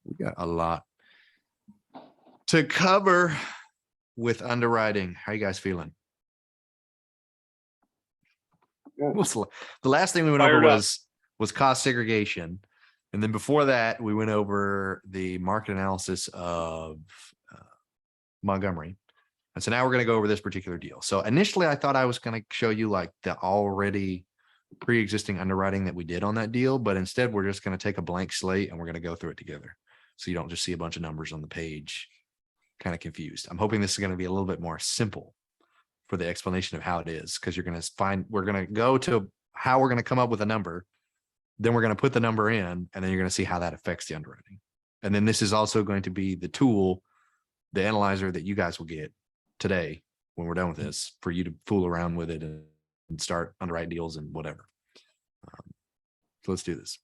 We got a lot to cover with underwriting. How you guys feeling? Good. The last thing we went Fired over up. was cost segregation. And then before that, we went over the market analysis of Montgomery. And so now we're going to go over this particular deal. So initially I thought I was going to show you like the already pre-existing underwriting that we did on that deal, but instead we're just going to take a blank slate and we're going to go through it together. So you don't just see a bunch of numbers on the page, kind of confused. I'm hoping this is going to be a little bit more simple for the explanation of how it is, because you're going to find, we're going to go to how we're going to come up with a number. Then we're going to put the number in, and then you're going to see how that affects the underwriting. And then this is also going to be the tool, the analyzer that you guys will get today when we're done with this, for you to fool around with it and start underwriting deals and whatever. So let's do this.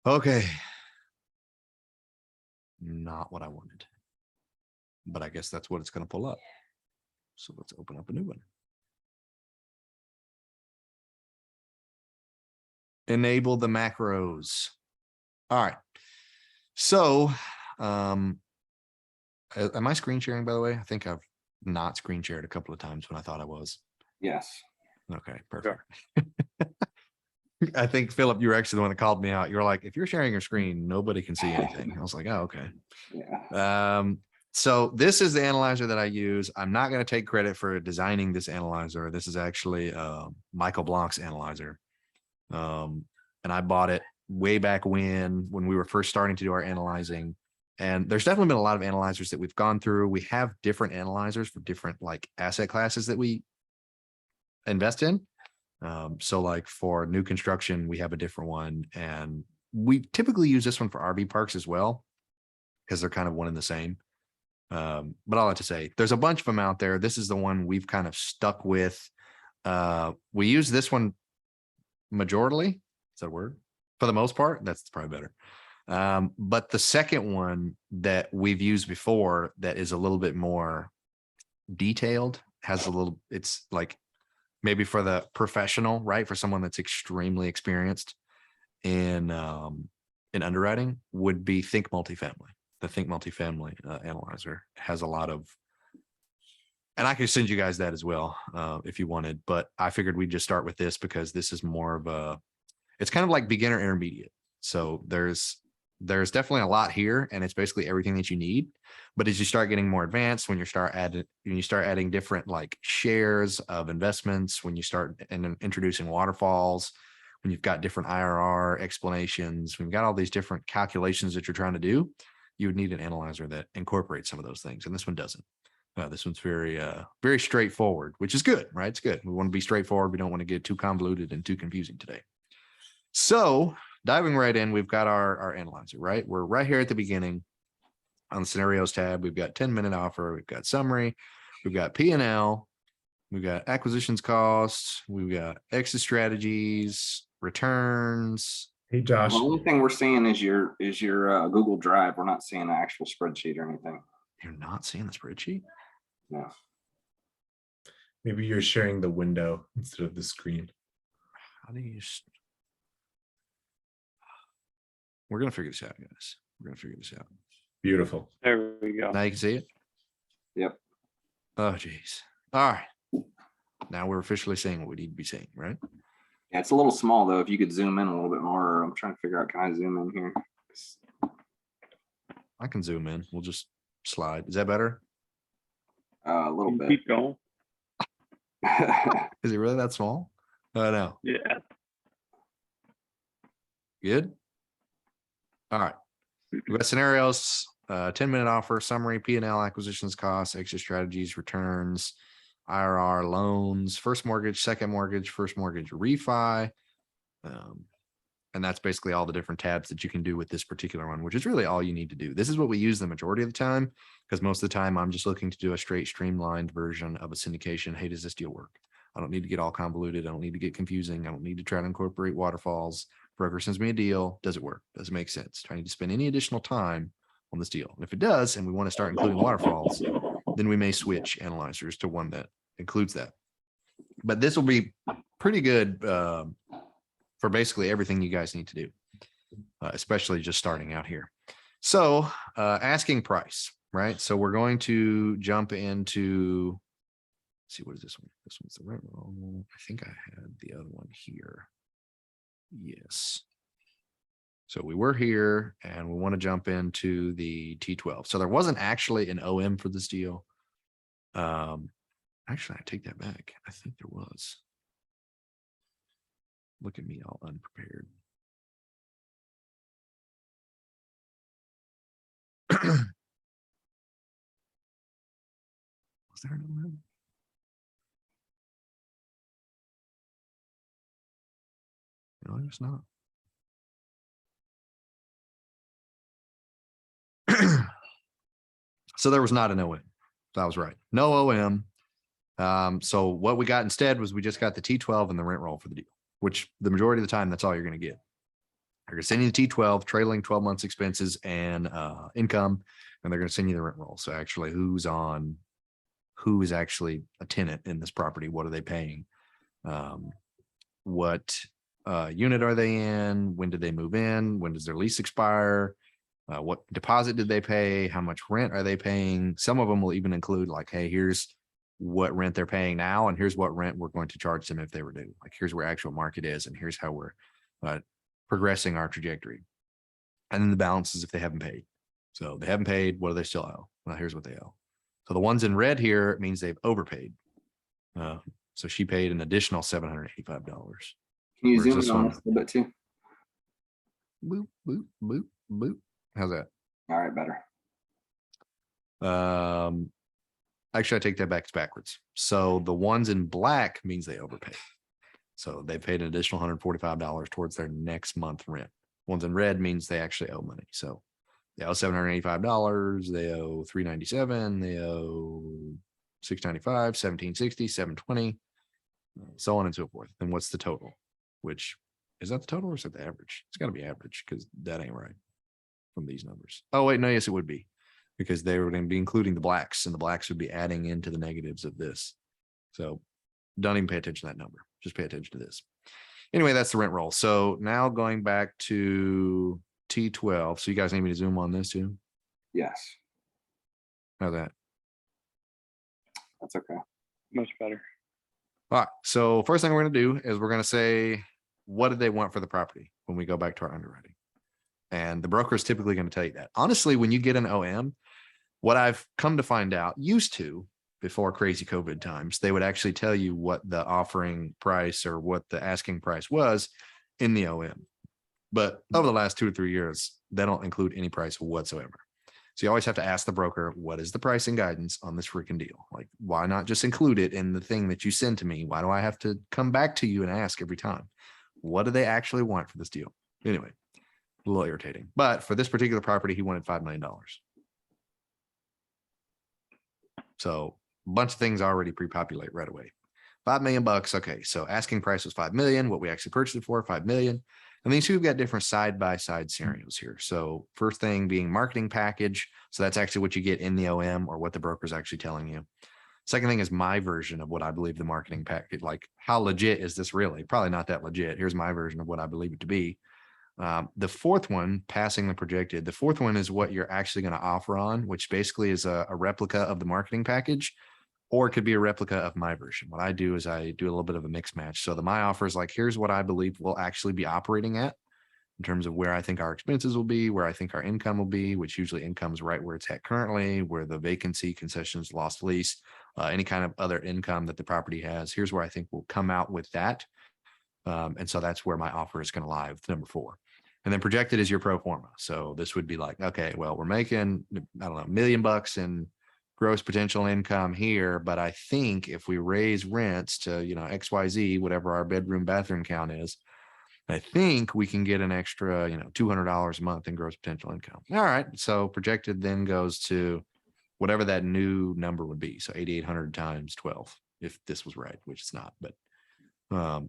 Okay. Not what I wanted, but I guess that's what it's going to pull up. So let's open up a new one. Enable the macros. All right. So, am I screen sharing, by the way? I think I've not screen shared a couple of times when I thought I was. Yes. Okay, perfect. I think, Philip, you were actually the one that called me out. You were like, if you're sharing your screen, nobody can see anything. I was like, oh, okay. Yeah. So this is the analyzer that I use. I'm not going to take credit for designing this analyzer. This is actually Michael Blanc's analyzer. And I bought it way back when we were first starting to do our analyzing. And there's definitely been a lot of analyzers that we've gone through. We have different analyzers for different like asset classes that we invest in. So like for new construction, we have a different one, and we typically use this one for RV parks as well, because they're kind of one and the same. But I'll have to say, there's a bunch of them out there. This is the one we've kind of stuck with. We use this one majorly. Is that a word? For the most part, that's probably better. But the second one that we've used before that is a little bit more detailed, has a little, it's like maybe for the professional, right? For someone that's extremely experienced in underwriting, would be Think Multifamily. The Think Multifamily analyzer has a lot of, and I could send you guys that as well if you wanted, but I figured we'd just start with this because this is more of a, it's kind of like beginner intermediate. So there's definitely a lot here, and it's basically everything that you need. But as you start getting more advanced, when you start adding different like shares of investments, when you start introducing waterfalls, when you've got different IRR explanations, when you've got all these different calculations that you're trying to do, you would need an analyzer that incorporates some of those things. And this one doesn't. This one's very straightforward, which is good, right? It's good. We want to be straightforward. We don't want to get too convoluted and too confusing today. So diving right in, we've got our analyzer, right? We're right here at the beginning on the scenarios tab. We've got 10-minute offer. We've got summary. We've got P&L. We've got acquisitions costs. We've got exit strategies, returns. Hey, Josh. The only thing we're seeing is your Google Drive. We're not seeing an actual spreadsheet or anything. You're not seeing the spreadsheet? No. Maybe you're sharing the window instead of the screen. How do you? We're going to figure this out, guys. We're going to figure this out. Beautiful. There we go. Now you can see it? Yep. Oh, geez. All right. Now we're officially saying what we need to be saying, right? Yeah, it's a little small though. If you could zoom in a little bit more, I'm trying to figure out, can I zoom in here? I can zoom in. We'll just slide. Is that better? A little bit. Keep going. Is it really that small? Oh, no. Yeah. Good. All right. We've got scenarios, 10-minute offer, summary, P&L, acquisitions costs, exit strategies, returns, IRR, loans, first mortgage, second mortgage, first mortgage refi. And that's basically all the different tabs that you can do with this particular one, which is really all you need to do. This is what we use the majority of the time, because most of the time I'm just looking to do a straight streamlined version of a syndication. Hey, does this deal work? I don't need to get all convoluted. I don't need to get confusing. I don't need to try to incorporate waterfalls. Broker sends me a deal. Does it work? Does it make sense? Do I need to spend any additional time on this deal? And if it does, and we want to start including waterfalls, then we may switch analyzers to one that includes that. But this will be pretty good for basically everything you guys need to do, especially just starting out here. So asking price, right? So we're going to jump into, let's see, what is this one? This one's the rent roll. I think I had the other one here. Yes. So we were here and we want to jump into the T12. So there wasn't actually an OM for this deal. Actually, I take that back. I think there was. Look at me all unprepared. Was there an OM? No, there's not. So there was not an OM. So I was right. No OM. So what we got instead was we just got the T12 and the rent roll for the deal, which the majority of the time, that's all you're going to get. They're going to send you the T12, trailing 12 months expenses and income, and they're going to send you the rent roll. So actually who is actually a tenant in this property? What are they paying? What unit are they in? When did they move in? When does their lease expire? What deposit did they pay? How much rent are they paying? Some of them will even include like, hey, here's what rent they're paying now, and here's what rent we're going to charge them if they were due. Like, here's where actual market is, and here's how we're progressing our trajectory. And then the balance is if they haven't paid. So they haven't paid, what do they still owe? Well, here's what they owe. So the ones in red here means they've overpaid. So she paid an additional $785. Can you Where's zoom this in on one? this a little bit too? Boop, boop, boop, boop. How's that? All right, better. Actually, I take that back. It's backwards. So the ones in black means they overpaid. So they paid an additional $145 towards their next month rent. Ones in red means they actually owe money. So they owe $785. They owe $397. They owe $695, $1,760, $720, so on and so forth. And what's the total? Which is that the total or is that the average? It's got to be average because that ain't right from these numbers. Oh, wait, no, yes, it would be because they were going to be including the blacks and the blacks would be adding into the negatives of this. So don't even pay attention to that number. Just pay attention to this. Anyway, that's the rent roll. So now going back to T12. So you guys need me to zoom on this too? Yes, How's that? that's okay. Much better. All right. So first thing we're going to do is we're going to say, what did they want for the property when we go back to our underwriting? And the broker is typically going to tell you that. Honestly, when you get an OM, what I've come to find out, used to before crazy COVID times, they would actually tell you what the offering price or what the asking price was in the OM. But over the last 2 or 3 years, they don't include any price whatsoever. So you always have to ask the broker, what is the pricing guidance on this freaking deal? Like, why not just include it in the thing that you send to me? Why do I have to come back to you and ask every time? What do they actually want for this deal? Anyway, a little irritating. But for this particular property, he wanted $5 million. So a bunch of things already pre-populate right away. $5 million. Okay, so asking price was 5 million. What we actually purchased it for, 5 million. And these two have got different side-by-side scenarios here. So first thing being marketing package. So that's actually what you get in the OM or what the broker is actually telling you. Second thing is my version of what I believe the marketing package, like how legit is this really? Probably not that legit. Here's my version of what I believe it to be. The fourth one, passing the projected, the fourth one is what you're actually going to offer on, which basically is a replica of the marketing package, or it could be a replica of my version. What I do is I do a little bit of a mix match. So my offer is like, here's what I believe we'll actually be operating at in terms of where I think our expenses will be, where I think our income will be, which usually income's right where it's at currently, where the vacancy, concessions, lost lease, any kind of other income that the property has. Here's where I think we'll come out with that. And so that's where my offer is going to lie with number 4. And then projected is your pro forma. So this would be like, okay, well, we're making, I don't know, $1 million in gross potential income here. But I think if we raise rents to, XYZ, whatever our bedroom bathroom count is, I think we can get an extra, $200 a month in gross potential income. All right. So projected then goes to whatever that new number would be. So 8,800 times 12, if this was right, which it's not, but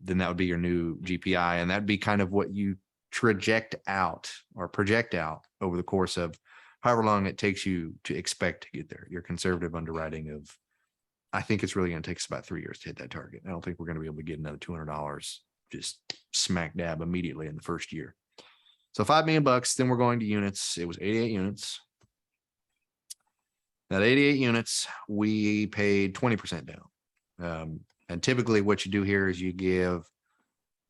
then that would be your new GPI. And that'd be kind of what you project out over the course of however long it takes you to expect to get there. Your conservative underwriting of, I think it's really going to take us about 3 years to hit that target. I don't think we're going to be able to get another $200 just smack dab immediately in the first year. So $5 million, then we're going to units. It was 88 units. That 88 units, we paid 20% down. And typically what you do here is you give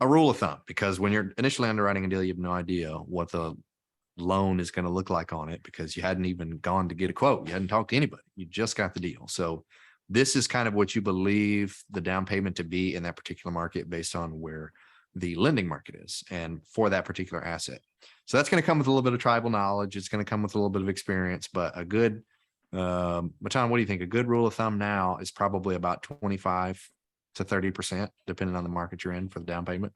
a rule of thumb, because when you're initially underwriting a deal, you have no idea what the loan is going to look like on it, because you hadn't even gone to get a quote. You hadn't talked to anybody. You just got the deal. So this is kind of what you believe the down payment to be in that particular market based on where the lending market is and for that particular asset. So that's going to come with a little bit of tribal knowledge. It's going to come with a little bit of experience, but a good, Matan, what do you think? A good rule of thumb now is probably about 25 to 30%, depending on the market you're in, for the down payment.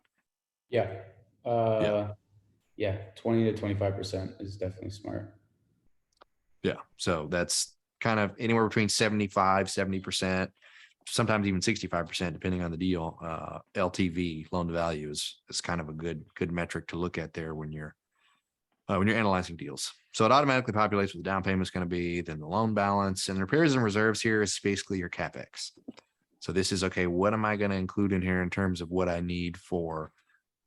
Yeah. Yeah. 20 to 25% is definitely smart. Yeah. So that's kind of anywhere between 75, 70%, sometimes even 65%, depending on the deal. LTV, loan to value, is kind of a good metric to look at there when you're analyzing deals. So it automatically populates what the down payment is going to be, then the loan balance, and the repairs and reserves here is basically your CapEx. So this is, okay, what am I going to include in here in terms of what I need for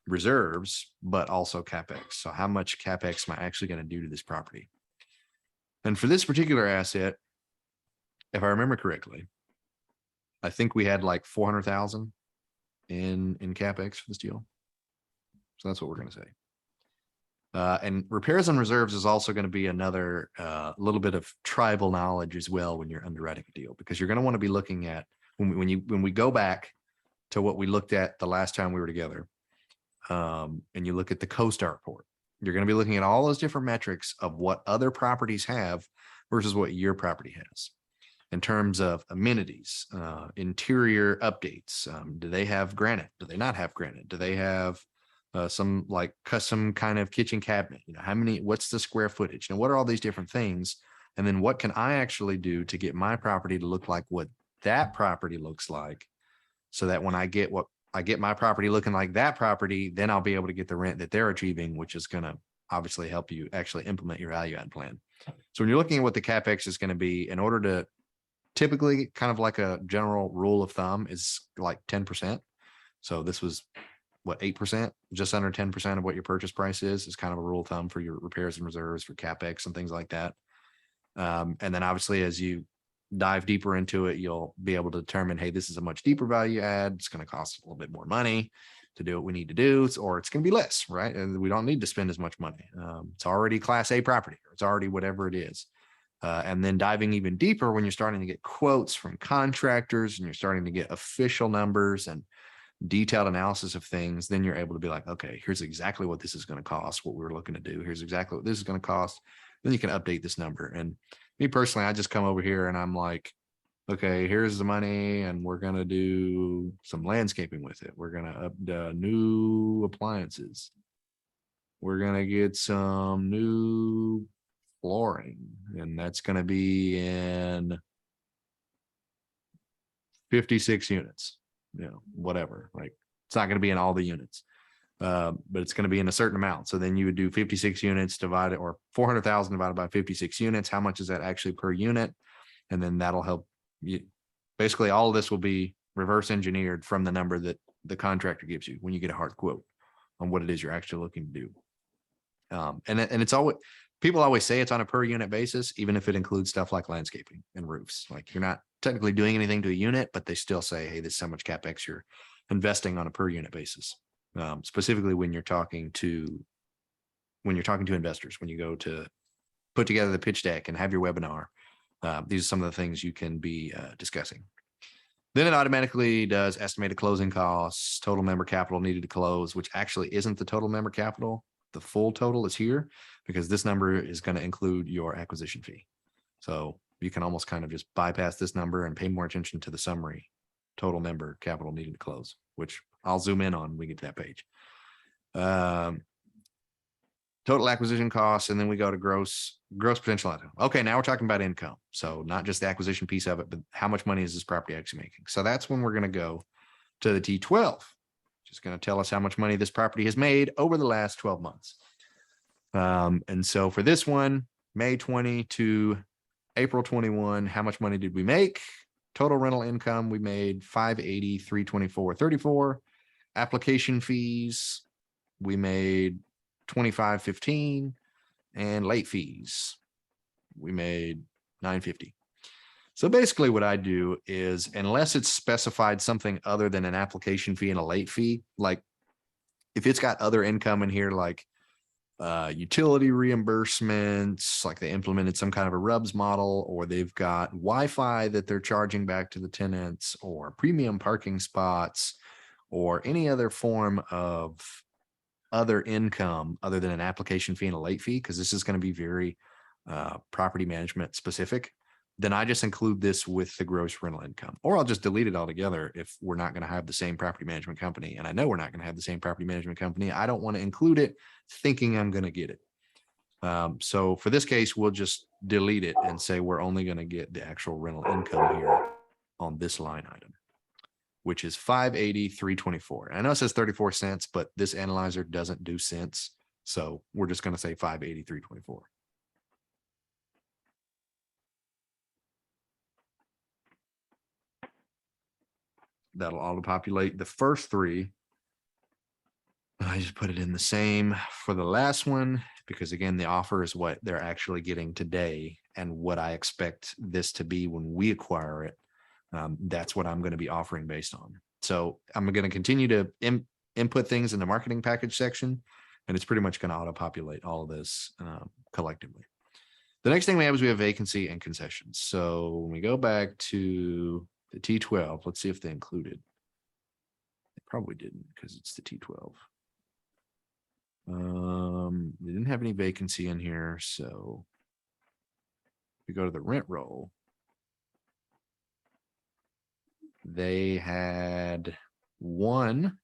reserves, but also CapEx? So how much CapEx am I actually going to do to this property? And for this particular asset, if I remember correctly, I think we had like 400,000 in CapEx for this deal. So that's what we're going to say. And repairs and reserves is also going to be another little bit of tribal knowledge as well when you're underwriting a deal, because you're going to want to be looking at when we go back to what we looked at the last time we were together, and you look at the CoStar report, you're going to be looking at all those different metrics of what other properties have versus what your property has in terms of amenities, interior updates. Do they have granite? Do they not have granite? Do they have some like custom kind of kitchen cabinet? What's the square footage? What are all these different things? And then what can I actually do to get my property to look like what that property looks like, so that when I get my property looking like that property, then I'll be able to get the rent that they're achieving, which is going to obviously help you actually implement your value add plan. So when you're looking at what the CapEx is going to be, in order to typically, kind of like a general rule of thumb, is like 10%. So this was what, 8%, just under 10% of what your purchase price is kind of a rule of thumb for your repairs and reserves, for CapEx and things like that. And then obviously as you dive deeper into it, you'll be able to determine, hey, this is a much deeper value add. It's going to cost a little bit more money to do what we need to do, or it's going to be less, right? And we don't need to spend as much money. It's already Class A property, or it's already whatever it is. And then diving even deeper, when you're starting to get quotes from contractors and you're starting to get official numbers and detailed analysis of things, then you're able to be like, okay, here's exactly what this is going to cost, what we're looking to do. Here's exactly what this is going to cost. Then you can update this number. And me personally, I just come over here and I'm like, okay, here's the money, and we're going to do some landscaping with it. We're going to up new appliances. We're going to get some new flooring, and that's going to be in 56 units, whatever. Like, it's not going to be in all the units, but it's going to be in a certain amount. So then you would do 56 units divided, or 400,000 divided by 56 units. How much is that actually per unit? And then that'll help you. Basically, all of this will be reverse engineered from the number that the contractor gives you when you get a hard quote on what it is you're actually looking to do. And it's always, people always say it's on a per unit basis, even if it includes stuff like landscaping and roofs. Like, you're not technically doing anything to a unit, but they still say, hey, this is how much CapEx you're investing on a per unit basis. Specifically when you're talking to investors, when you go to put together the pitch deck and have your webinar, these are some of the things you can be discussing. Then it automatically does estimated closing costs, total member capital needed to close, which actually isn't the total member capital. The full total is here, because this number is going to include your acquisition fee. So you can almost kind of just bypass this number and pay more attention to the summary total member capital needed to close, which I'll zoom in on when we get to that page. Total acquisition costs, and then we go to gross potential income. Okay, now we're talking about income. So not just the acquisition piece of it, but how much money is this property actually making? So that's when we're going to go to the T12, which is going to tell us how much money this property has made over the last 12 months. And so for this one, May 20 to April 21, how much money did we make? Total rental income, we made 580, 324, 34. Application fees, we made 25.15, and late fees, we made 9.50. So basically what I do is, unless it's specified something other than an application fee and a late fee, like if it's got other income in here, like utility reimbursements, like they implemented some kind of a RUBS model, or they've got Wi-Fi that they're charging back to the tenants, or premium parking spots, or any other form of other income other than an application fee and a late fee, because this is going to be very property management specific, then I just include this with the gross rental income, or I'll just delete it altogether if we're not going to have the same property management company. And I know we're not going to have the same property management company. I don't want to include it thinking I'm going to get it. So for this case, we'll just delete it and say we're only going to get the actual rental income here on this line item, which is 580,324. I know it says 34 cents, but this analyzer doesn't do cents. So we're just going to say 580,324. That'll auto populate the first three. I just put it in the same for the last one, because again, the offer is what they're actually getting today and what I expect this to be when we acquire it. That's what I'm going to be offering based on. So I'm going to continue to input things in the marketing package section, and it's pretty much going to auto populate all of this collectively. The next thing we have is we have vacancy and concessions. So when we go back to the T12, let's see if they included. They probably didn't, because it's the T12. They didn't have any vacancy in here. So if we go to the rent roll, they had one.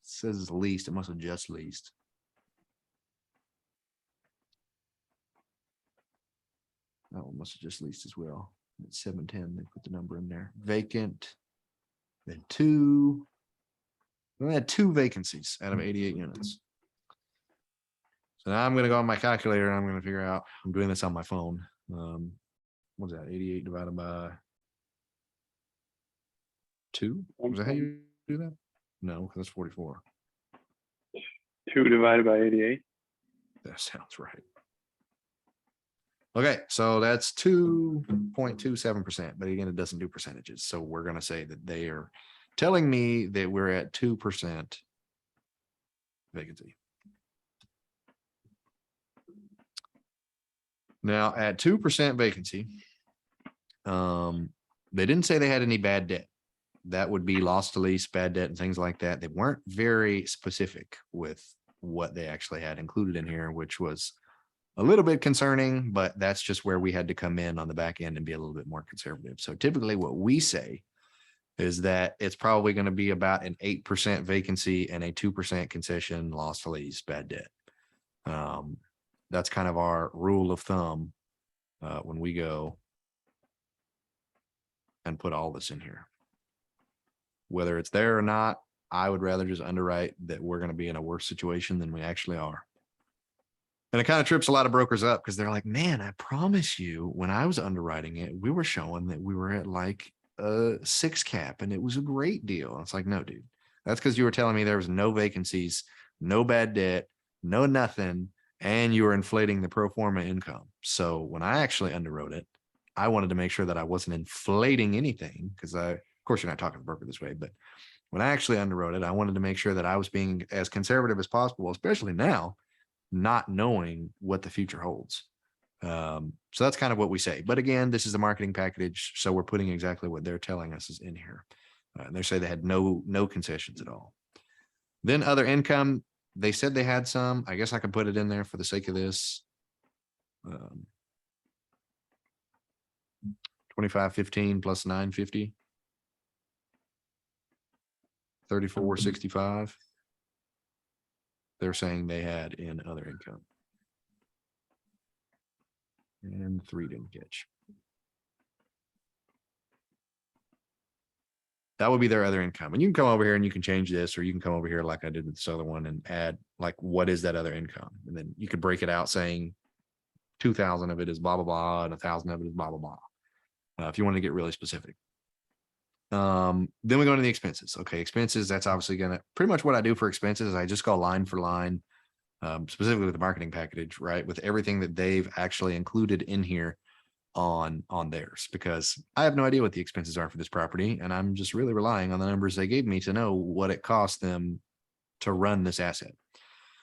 Says leased. It must have just leased. That one must have just leased as well. It's 710. They put the number in there. Vacant. Then two. We had 2 vacancies out of 88 units. So now I'm going to go on my calculator and I'm going to figure out. I'm doing this on my phone. What's that? 88 divided by 2? Is that how you do that? No, because that's 44. 2 divided by 88. That sounds right. Okay, so that's 2.27%, but again, it doesn't do percentages. So we're going to say that they are telling me that we're at 2% vacancy. Now at 2% vacancy, they didn't say they had any bad debt. That would be loss to lease, bad debt, and things like that. They weren't very specific with what they actually had included in here, which was a little bit concerning, but that's just where we had to come in on the back end and be a little bit more conservative. So typically what we say is that it's probably going to be about an 8% vacancy and a 2% concession, loss to lease, bad debt. That's kind of our rule of thumb when we go and put all this in here. Whether it's there or not, I would rather just underwrite that we're going to be in a worse situation than we actually are. And it kind of trips a lot of brokers up because they're like, man, I promise you, when I was underwriting it, we were showing that we were at like a 6 cap and it was a great deal. And it's like, no, dude, that's because you were telling me there was no vacancies, no bad debt, no nothing, and you were inflating the pro forma income. So when I actually underwrote it, I wanted to make sure that I wasn't inflating anything because of course, you're not talking to the broker this way, but when I actually underwrote it, I wanted to make sure that I was being as conservative as possible, especially now, not knowing what the future holds. So that's kind of what we say. But again, this is the marketing package. So we're putting exactly what they're telling us is in here. They say they had no concessions at all. Then other income, they said they had some. I guess I can put it in there for the sake of this. 25.15 plus 9.50. 34.65. They're saying they had in other income. And 3 didn't catch. That would be their other income. And you can come over here and you can change this, or you can come over here like I did with this other one and add like, what is that other income? And then you could break it out saying 2,000 of it is blah, blah, blah, and 1,000 of it is blah, blah, blah. If you want to get really specific. Then we go into the expenses. Okay, expenses, that's obviously gonna, pretty much what I do for expenses is I just go line for line, specifically with the marketing package, right? With everything that they've actually included in here on theirs, because I have no idea what the expenses are for this property, and I'm just really relying on the numbers they gave me to know what it costs them to run this asset.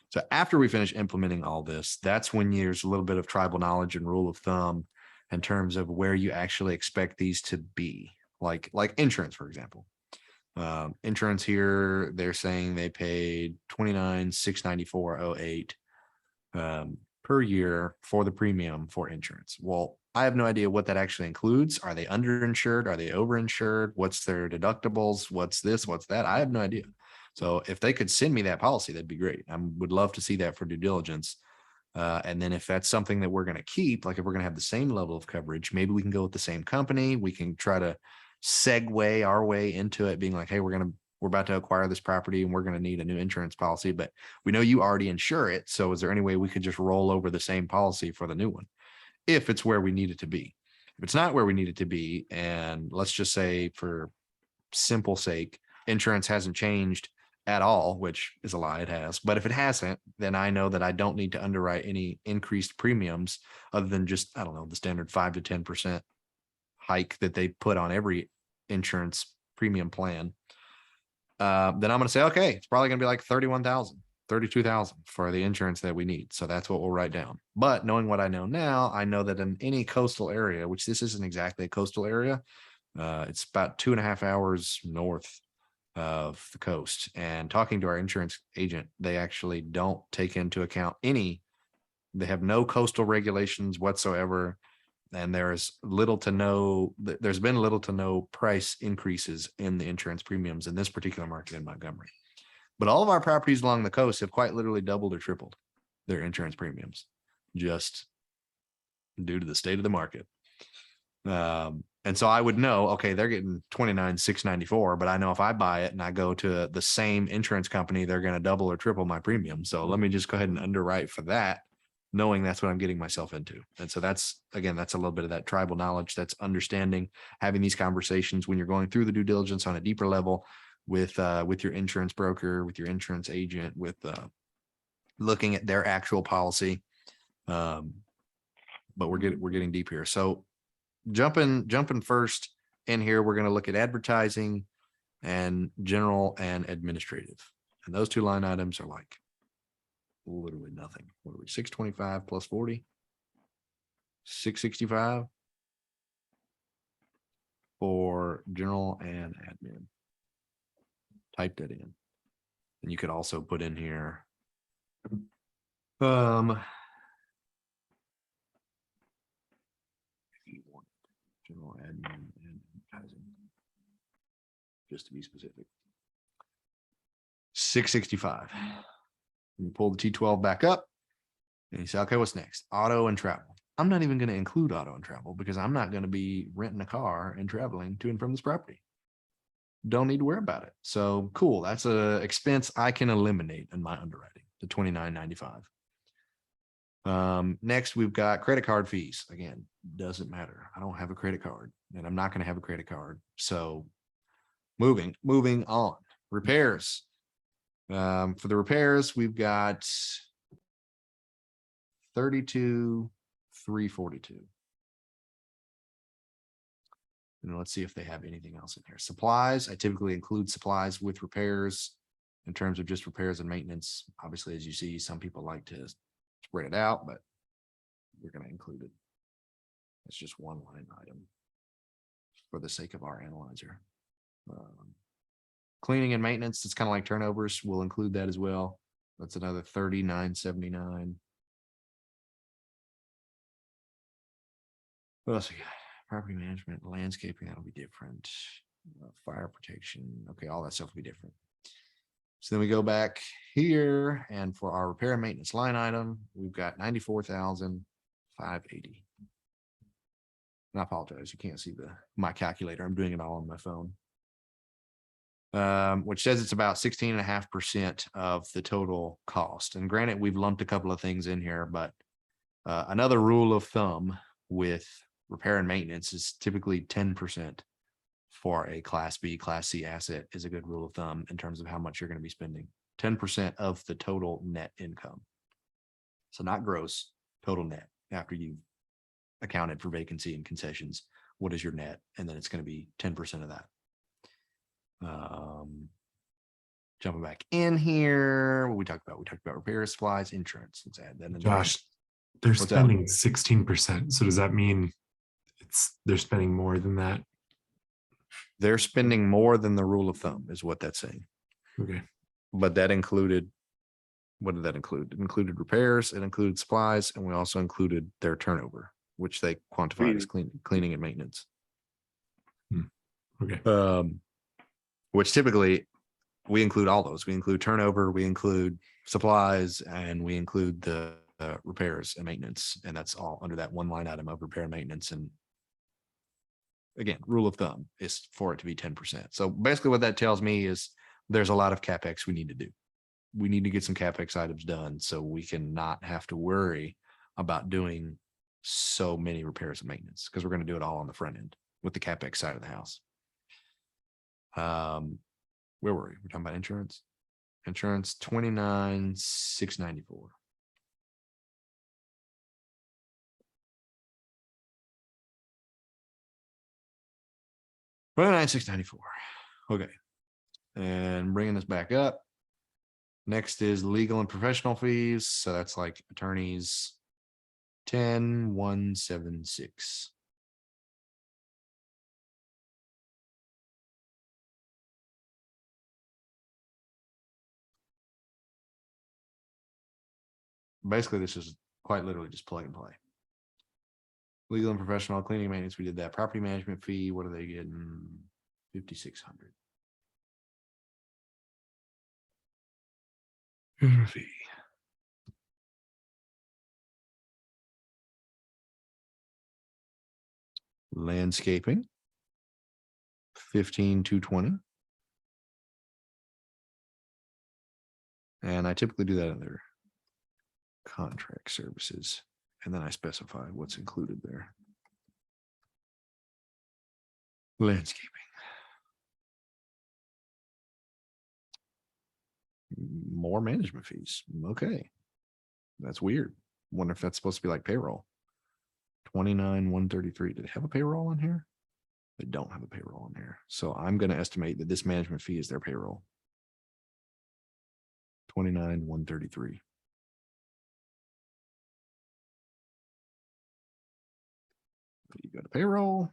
So after we finish implementing all this, that's when there's a little bit of tribal knowledge and rule of thumb in terms of where you actually expect these to be, like insurance, for example. Insurance here, they're saying they paid $29,694.08 per year for the premium for insurance. Well, I have no idea what that actually includes. Are they underinsured? Are they overinsured? What's their deductibles? What's this? What's that? I have no idea. So if they could send me that policy, that'd be great. I would love to see that for due diligence. And then if that's something that we're going to keep, like if we're going to have the same level of coverage, maybe we can go with the same company. We can try to segue our way into it being like, hey, we're about to acquire this property and we're going to need a new insurance policy, but we know you already insure it. So is there any way we could just roll over the same policy for the new one? If it's where we need it to be. If it's not where we need it to be, and let's just say for simple sake, insurance hasn't changed at all, which is a lie, it has. But if it hasn't, then I know that I don't need to underwrite any increased premiums other than just, I don't know, the standard 5 to 10% hike that they put on every insurance premium plan. Then I'm going to say, okay, it's probably going to be like 31,000, 32,000 for the insurance that we need. So that's what we'll write down. But knowing what I know now, I know that in any coastal area, which this isn't exactly a coastal area, it's about 2.5 hours north of the coast. And talking to our insurance agent, they actually don't take into account they have no coastal regulations whatsoever. And there's been little to no price increases in the insurance premiums in this particular market in Montgomery. But all of our properties along the coast have quite literally doubled or tripled their insurance premiums just due to the state of the market. And so I would know, okay, they're getting $29,694, but I know if I buy it and I go to the same insurance company, they're going to double or triple my premium. So let me just go ahead and underwrite for that, knowing that's what I'm getting myself into. And so that's a little bit of that tribal knowledge, that's understanding, having these conversations when you're going through the due diligence on a deeper level with your insurance broker, with your insurance agent, with looking at their actual policy. But we're getting deep here. So jumping first in here, we're going to look at advertising and general and administrative. And those two line items are like literally nothing. What are we, 625 plus 40? 665 for general and admin. Type that in. And you could also put in here general admin and advertising, just to be specific. 665. And you pull the T12 back up and you say, okay, what's next? Auto and travel. I'm not even going to include auto and travel because I'm not going to be renting a car and traveling to and from this property. Don't need to worry about it. So cool. That's a expense I can eliminate in my underwriting, the $29.95. Next, we've got credit card fees. Again, doesn't matter. I don't have a credit card and I'm not going to have a credit card. So moving on. Repairs. For the repairs, we've got 32,342. And let's see if they have anything else in here. Supplies. I typically include supplies with repairs in terms of just repairs and maintenance. Obviously, as you see, some people like to spread it out, but we're going to include it. It's just one line item for the sake of our analyzer. Cleaning and maintenance, it's kind of like turnovers. We'll include that as well. That's another 39.79. What else we got? Property management, landscaping, that'll be different. Fire protection. Okay, all that stuff will be different. So then we go back here, and for our repair and maintenance line item, we've got 94,580. And I apologize, you can't see my calculator. I'm doing it all on my phone. Which says it's about 16.5% of the total cost. And granted, we've lumped a couple of things in here, but Another rule of thumb with repair and maintenance is typically 10% for a class B, class C asset is a good rule of thumb in terms of how much you're going to be spending. 10% of the total net income. So not gross, total net after you've accounted for vacancy and concessions. What is your net? And then it's going to be 10% of that. Jumping back in here, what we talked about repairs, supplies, insurance. Let's add that in there. Josh, they're What's that? spending 16%. So does that mean they're spending more than that? They're spending more than the rule of thumb is what that's saying. Okay. But that included, what did that include? It included repairs, it included supplies, and we also included their turnover, which they quantified as cleaning and maintenance. Okay. Which typically we include all those. We include turnover, we include supplies, and we include the repairs and maintenance. And that's all under that one line item of repair and maintenance. And again, rule of thumb is for it to be 10%. So basically what that tells me is there's a lot of CapEx we need to do. We need to get some CapEx items done so we can not have to worry about doing so many repairs and maintenance because we're going to do it all on the front end with the CapEx side of the house. Where were we? We're talking about insurance. Insurance 29,694. $29,694. Okay. And bringing this back up. Next is legal and professional fees. So that's like attorneys 10,176. Basically, this is quite literally just plug and play. Legal and professional cleaning and maintenance. We did that. Property management fee. What are they getting? 5,600. Fee. Landscaping. 15,220. And I typically do that under contract services. And then I specify what's included there. Landscaping. More management fees. Okay. That's weird. Wonder if that's supposed to be like payroll. 29,133. Did they have a payroll on here? They don't have a payroll on here. So I'm going to estimate that this management fee is their payroll. 29,133. You go to payroll.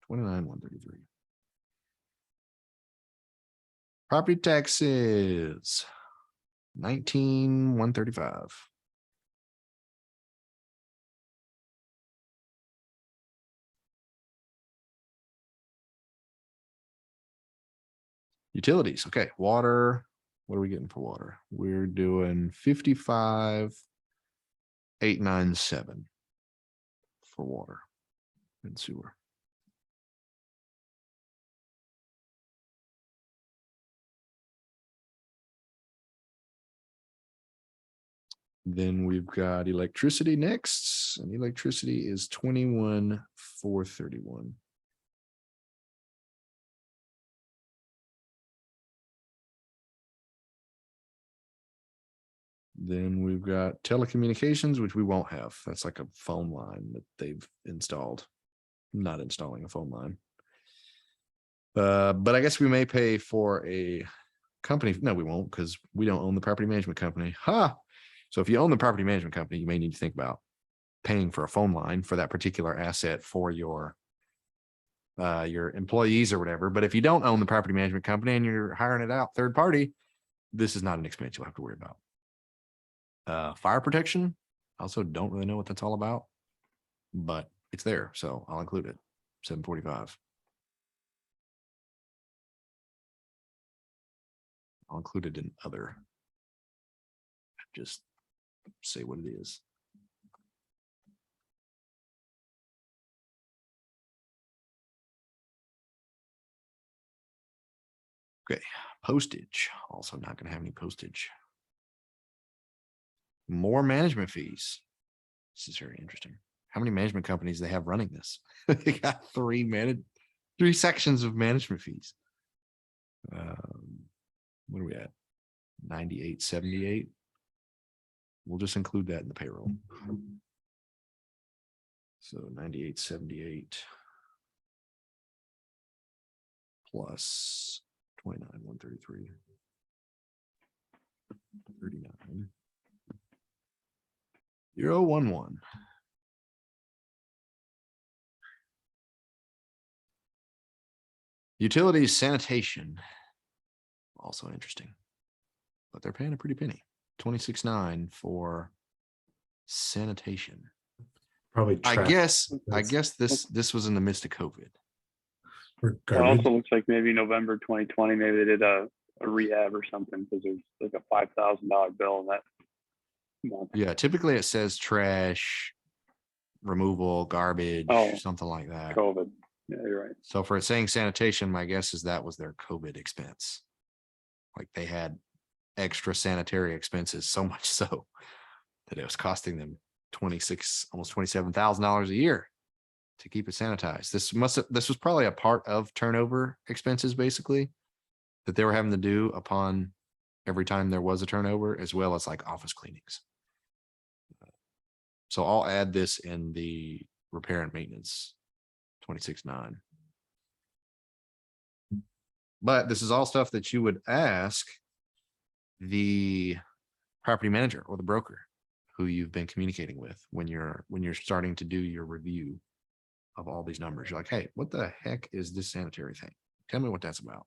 29,133. Property taxes. 19,135. Utilities. Okay. Water. What are we getting for water? We're doing 55,897 for water and sewer. Then we've got electricity next, and electricity is 21,431. Then we've got telecommunications, which we won't have. That's like a phone line that they've installed. I'm not installing a phone line. But I guess we may pay for a company. No, we won't, because we don't own the property management company. So if you own the property management company, you may need to think about paying for a phone line for that particular asset for your employees or whatever. But if you don't own the property management company and you're hiring it out third party, this is not an expense you'll have to worry about. Fire protection. I also don't really know what that's all about, but it's there. So I'll include it. 745. I'll include it in other. Just say what it is. Okay, postage. Also not going to have any postage. More management fees. This is very interesting. How many management companies they have running this? They got three sections of management fees. What are we at? 98.78. We'll just include that in the payroll. So 98.78 plus 29,133. 39. 011. Utilities sanitation. Also interesting. But they're paying a pretty penny. 26.9 for sanitation. Probably I trash. guess this was in the midst of COVID. Or It garbage. also looks like maybe November 2020, maybe they did a rehab or something because there's like a $5,000 bill in that month. Yeah, typically it says trash, removal, garbage, Oh. something like that. COVID. Yeah, you're right. So for it saying sanitation, my guess is that was their COVID expense. Like they had extra sanitary expenses, so much so that it was costing them almost $27,000 a year to keep it sanitized. This was probably a part of turnover expenses, basically, that they were having to do upon every time there was a turnover, as well as like office cleanings. So I'll add this in the repair and maintenance 26.9. But this is all stuff that you would ask the property manager or the broker who you've been communicating with when you're starting to do your review of all these numbers. You're like, hey, what the heck is this sanitary thing? Tell me what that's about.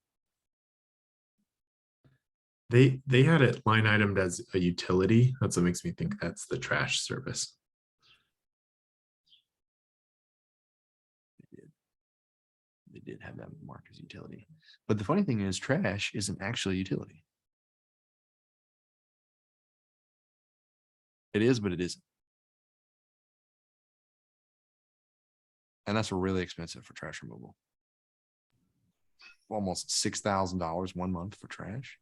They had it line itemed as a utility. That's what makes me think that's the trash service. They did have that marked as utility. But the funny thing is, trash isn't actually a utility. It is, but it isn't. And that's really expensive for trash removal. Almost $6,000 1 month for trash.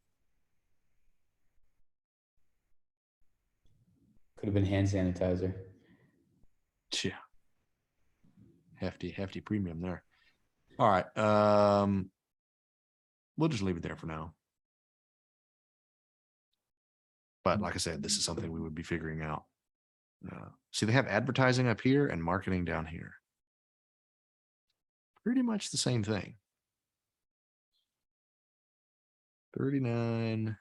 Could have been hand sanitizer. Yeah. Hefty premium there. All right. We'll just leave it there for now. But like I said, this is something we would be figuring out. See, they have advertising up here and marketing down here. Pretty much the same thing. 39.08.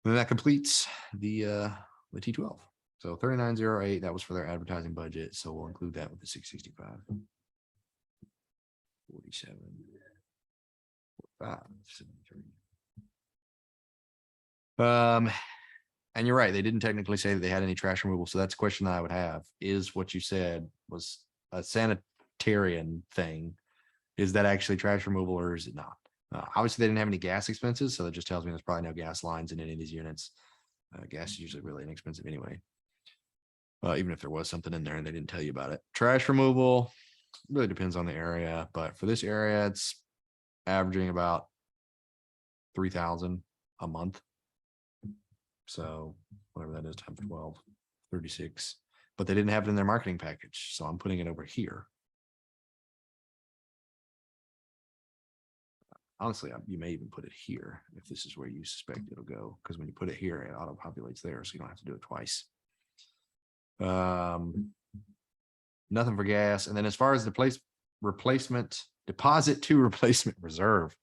Then that completes the T12. So 39.08, that was for their advertising budget. So we'll include that with the 665. 47. 45. 73. And you're right, they didn't technically say that they had any trash removal. So that's a question that I would have. Is what you said was a sanitarian thing. Is that actually trash removal or is it not? Obviously, they didn't have any gas expenses. So that just tells me there's probably no gas lines in any of these units. Gas is usually really inexpensive anyway. Even if there was something in there and they didn't tell you about it. Trash removal really depends on the area. But for this area, it's averaging about 3,000 a month. So whatever that is, times 12, 36. But they didn't have it in their marketing package. So I'm putting it over here. Honestly, you may even put it here if this is where you suspect it'll go. Because when you put it here, it auto populates there. So you don't have to do it twice. Nothing for gas. And then as far as the replacement deposit to replacement reserve,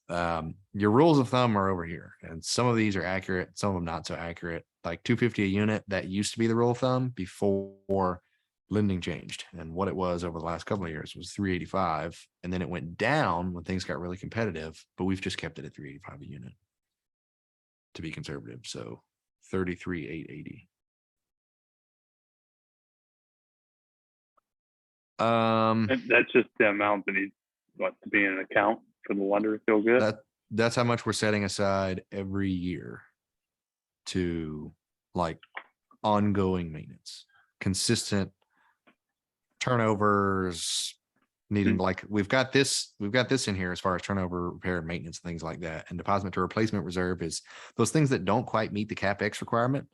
your rules of thumb are over here, and some of these are accurate, some of them not so accurate. Like 250 a unit, that used to be the rule of thumb before lending changed, and what it was over the last couple of years was 385, and then it went down when things got really competitive, but we've just kept it at 385 a unit to be conservative. So 33,880. That's just the amount that needs to be in an account for the lender to feel good. That's how much we're setting aside every year to like ongoing maintenance, consistent turnovers, needing like, we've got this in here as far as turnover, repair and maintenance, things like that. And deposit to replacement reserve is those things that don't quite meet the CapEx requirement,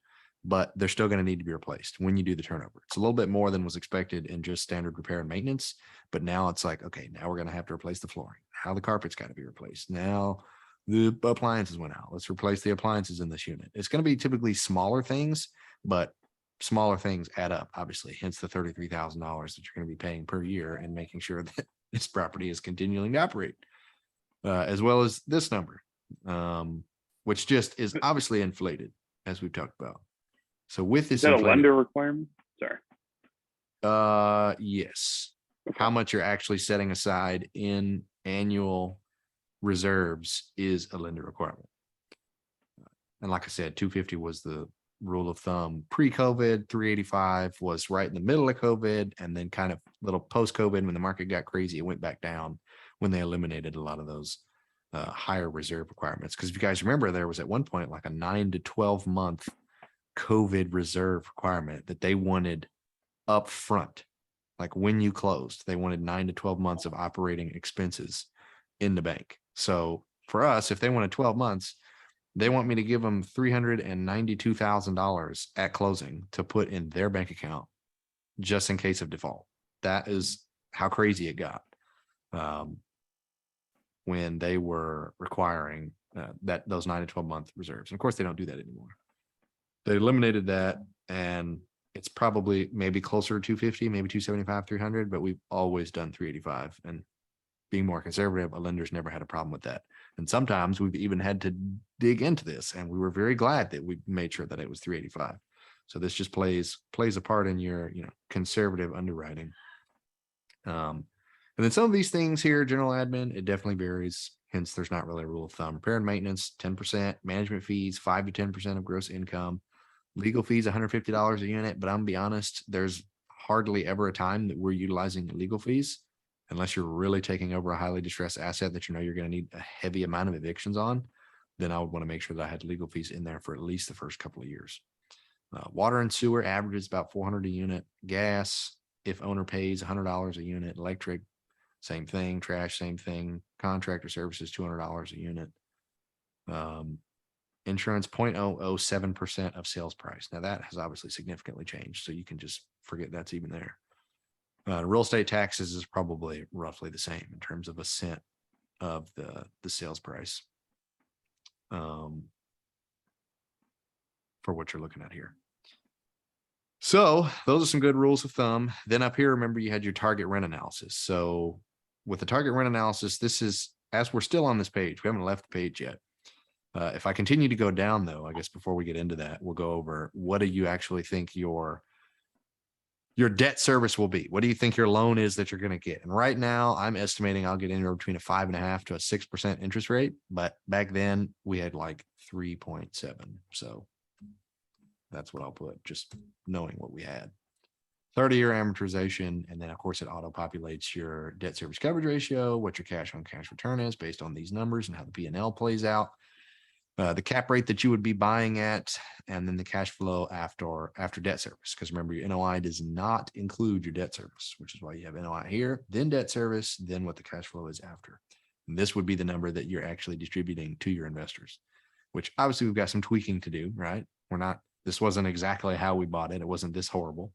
but they're still going to need to be replaced when you do the turnover. It's a little bit more than was expected in just standard repair and maintenance. But now it's like, okay, now we're going to have to replace the flooring. Now the carpet's got to be replaced. Now the appliances went out. Let's replace the appliances in this unit. It's going to be typically smaller things, but smaller things add up, obviously, hence the $33,000 that you're going to be paying per year and making sure that this property is continuing to operate, as well as this number, which just is obviously inflated, as we've talked about. So with this, Is that a inflated, lender requirement? Sorry. yes, Okay. how much you're actually setting aside in annual reserves is a lender requirement. And like I said, 250 was the rule of thumb pre-COVID. 385 was right in the middle of COVID, and then kind of little post-COVID when the market got crazy, it went back down when they eliminated a lot of those higher reserve requirements. Because if you guys remember, there was at one point like a 9 to 12 month COVID reserve requirement that they wanted up front. Like when you closed, they wanted 9 to 12 months of operating expenses in the bank. So for us, if they wanted 12 months, they want me to give them $392,000 at closing to put in their bank account just in case of default. That is how crazy it got when they were requiring those 9 to 12 month reserves. And of course, they don't do that anymore. They eliminated that, and it's probably maybe closer to 250, maybe 275, 300, but we've always done 385. And being more conservative, a lender's never had a problem with that. And sometimes we've even had to dig into this, and we were very glad that we made sure that it was 385. So this just plays a part in your, conservative underwriting. And then some of these things here, general admin, it definitely varies. Hence, there's not really a rule of thumb. Repair and maintenance, 10%, management fees, 5 to 10% of gross income, legal fees, $150 a unit. But I'm gonna be honest, there's hardly ever a time that we're utilizing legal fees, unless you're really taking over a highly distressed asset that you're going to need a heavy amount of evictions on. Then I would want to make sure that I had legal fees in there for at least the first couple of years. Water and sewer averages about $400 a unit. Gas, if owner pays $100 a unit. Electric, same thing. Trash, same thing. Contractor services, $200 a unit. Insurance, 0.007% of sales price. Now that has obviously significantly changed, so you can just forget that's even there. Real estate taxes is probably roughly the same in terms of a cent of the sales price for what you're looking at here. So those are some good rules of thumb. Then up here, remember you had your target rent analysis. So with the target rent analysis, this is, as we're still on this page, we haven't left the page yet. If I continue to go down though, I guess before we get into that, we'll go over what do you actually think your debt service will be. What do you think your loan is that you're going to get? And right now I'm estimating I'll get anywhere between a 5.5% to a 6% interest rate. But back then we had like 3.7. So that's what I'll put, just knowing what we had. 30-year amortization. And then of course it auto populates your debt service coverage ratio, what your cash on cash return is based on these numbers and how the P&L plays out. The cap rate that you would be buying at, and then the cash flow after debt service. Because remember, your NOI does not include your debt service, which is why you have NOI here, then debt service, then what the cash flow is after. And this would be the number that you're actually distributing to your investors, which obviously we've got some tweaking to do, right? This wasn't exactly how we bought it. It wasn't this horrible.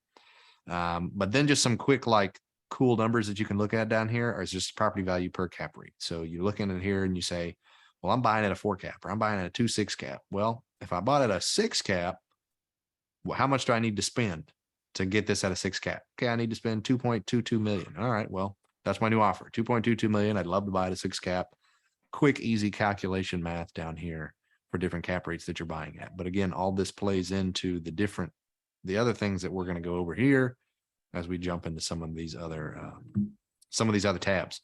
But then just some quick, cool numbers that you can look at down here are just property value per cap rate. So you're looking at here and you say, well, I'm buying at a 4 cap or I'm buying at a 2.6 cap. Well, if I bought at a 6 cap, well, how much do I need to spend to get this at a 6 cap? Okay, I need to spend 2.22 million. All right, well, that's my new offer, 2.22 million. I'd love to buy at a 6 cap. Quick, easy calculation math down here for different cap rates that you're buying at. But again, all this plays into the other things that we're going to go over here as we jump into some of these other tabs.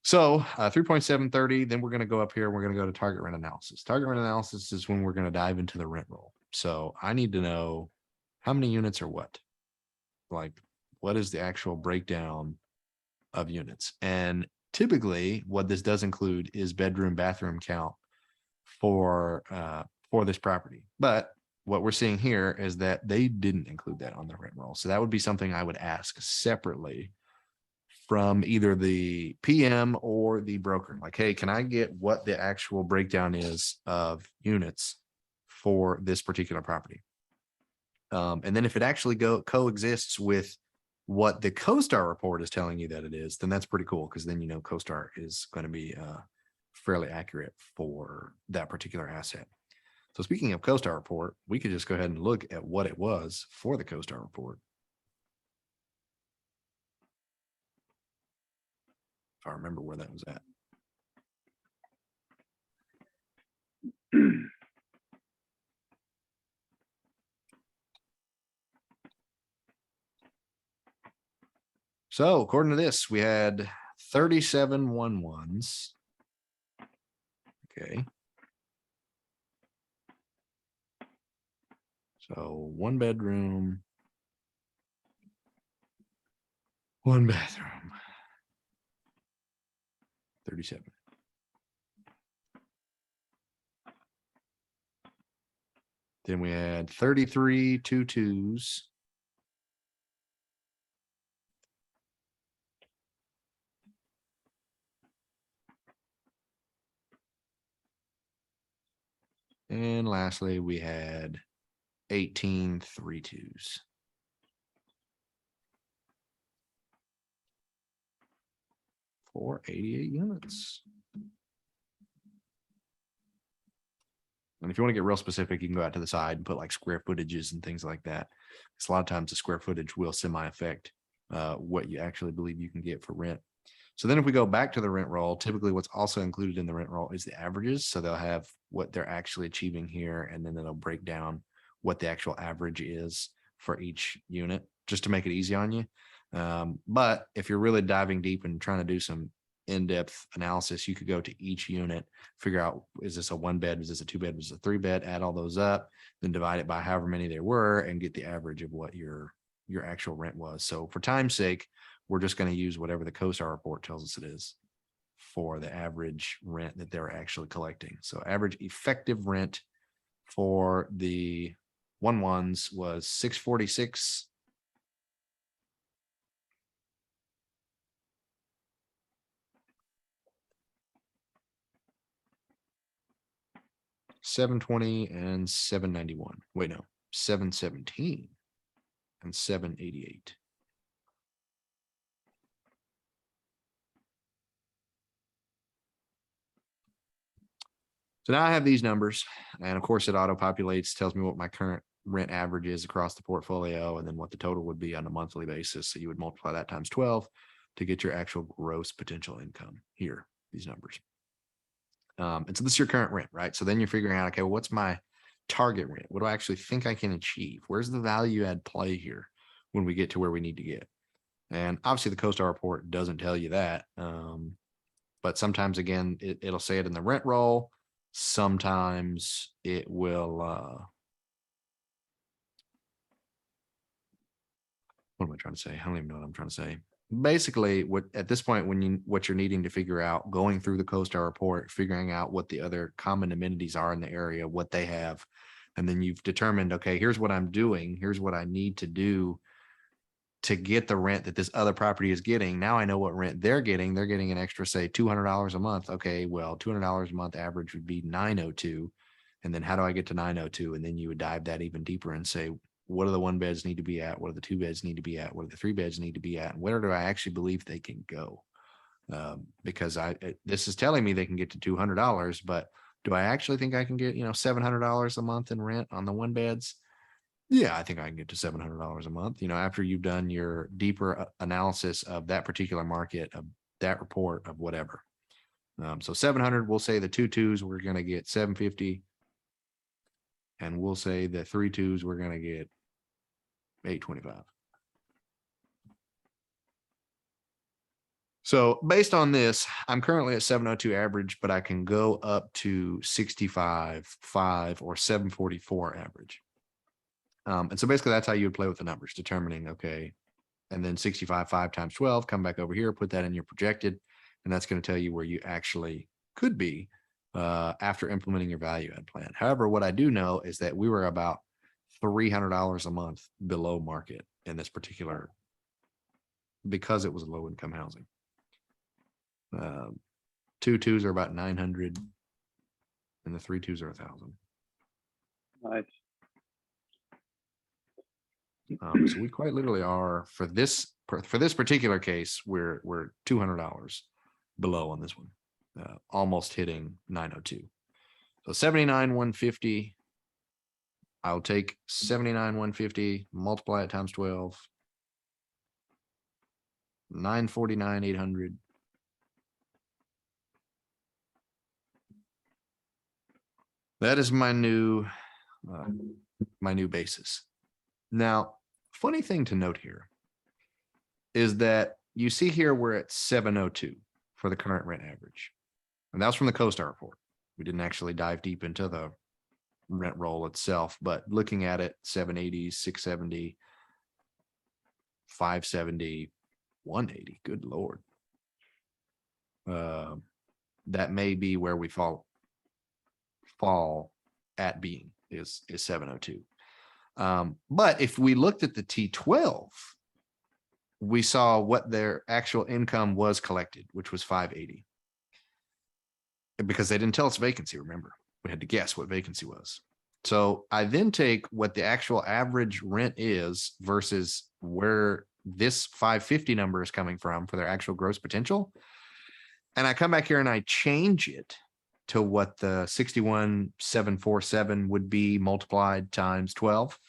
So 3.730, then we're going to go up here. We're going to go to target rent analysis. Target rent analysis is when we're going to dive into the rent roll. So I need to know how many units are what, what is the actual breakdown of units? And typically what this does include is bedroom, bathroom count for this property. But what we're seeing here is that they didn't include that on the rent roll. So that would be something I would ask separately from either the PM or the broker. Like, hey, can I get what the actual breakdown is of units for this particular property? And then if it actually coexists with what the CoStar report is telling you that it is, then that's pretty cool, because then you know CoStar is going to be fairly accurate for that particular asset. So speaking of CoStar report, we could just go ahead and look at what it was for the CoStar report. If I remember where that was at. So according to this, we had 37 1-1s. Okay. So 1 bedroom, 1 bathroom, 37. Then we had 33 2-2s. And lastly, we had 18 3-2s. For 88 units. And if you want to get real specific, you can go out to the side and put like square footages and things like that. Because a lot of times the square footage will semi-affect what you actually believe you can get for rent. So then if we go back to the rent roll, typically what's also included in the rent roll is the averages. So they'll have what they're actually achieving here, and then it'll break down what the actual average is for each unit, just to make it easy on you. But if you're really diving deep and trying to do some in-depth analysis, you could go to each unit, figure out, is this a 1 bed, is this a 2 bed, is this a 3 bed, add all those up, then divide it by however many there were and get the average of what your actual rent was. So for time's sake, we're just going to use whatever the CoStar report tells us it is for the average rent that they're actually collecting. So average effective rent for the 1-1s was $646. $720 and $791. Wait, no, $717 and $788. So now I have these numbers, and of course it auto populates, tells me what my current rent average is across the portfolio, and then what the total would be on a monthly basis. So you would multiply that times 12 to get your actual gross potential income here, these numbers. And so this is your current rent, right? So then you're figuring out, okay, well, what's my target rent? What do I actually think I can achieve? Where's the value add play here when we get to where we need to get? And obviously the CoStar report doesn't tell you that. But sometimes, again, it'll say it in the rent roll. Sometimes it will, what am I trying to say? I don't even know what I'm trying to say. Basically, what at this point, what you're needing to figure out, going through the CoStar report, figuring out what the other common amenities are in the area, what they have, and then you've determined, okay, here's what I'm doing, here's what I need to do to get the rent that this other property is getting. Now I know what rent they're getting. They're getting an extra, say, $200 a month. Okay, well, $200 a month average would be $902. And then how do I get to $902? And then you would dive that even deeper and say, what do the 1 beds need to be at? What do the 2 beds need to be at? What do the 3 beds need to be at? And where do I actually believe they can go? Because this is telling me they can get to $200, but do I actually think I can get, $700 a month in rent on the 1 beds? Yeah, I think I can get to $700 a month, after you've done your deeper analysis of that particular market, of that report, of whatever. So 700, we'll say the 2-2s, we're going to get 750. And we'll say the 3-2s, we're going to get 825. So based on this, I'm currently at 702 average, but I can go up to 65.5 or 744 average. And so basically that's how you would play with the numbers, determining, okay, and then 65.5 times 12, come back over here, put that in your projected, and that's going to tell you where you actually could be after implementing your value add plan. However, what I do know is that we were about $300 a month below market in this particular because it was low income housing. 2 2s are about 900 and the 3 2s are 1,000. Nice. So we quite literally are for this particular case, we're $200 below on this one, almost hitting 902. So 79 150. I'll take 79 150, multiply it times 12, 949 800. That is my new basis. Now, funny thing to note here is that you see here we're at 702 for the current rent average. And that was from the CoStar report. We didn't actually dive deep into the rent roll itself, but looking at it, 780, 670, 570, 180. Good Lord. That may be where we fall at being is 702. But if we looked at the T12, we saw what their actual income was collected, which was 580. Because they didn't tell us vacancy, remember, we had to guess what vacancy was. So I then take what the actual average rent is versus where this 550 number is coming from for their actual gross potential. And I come back here and I change it to what the 61,747 would be multiplied times 12,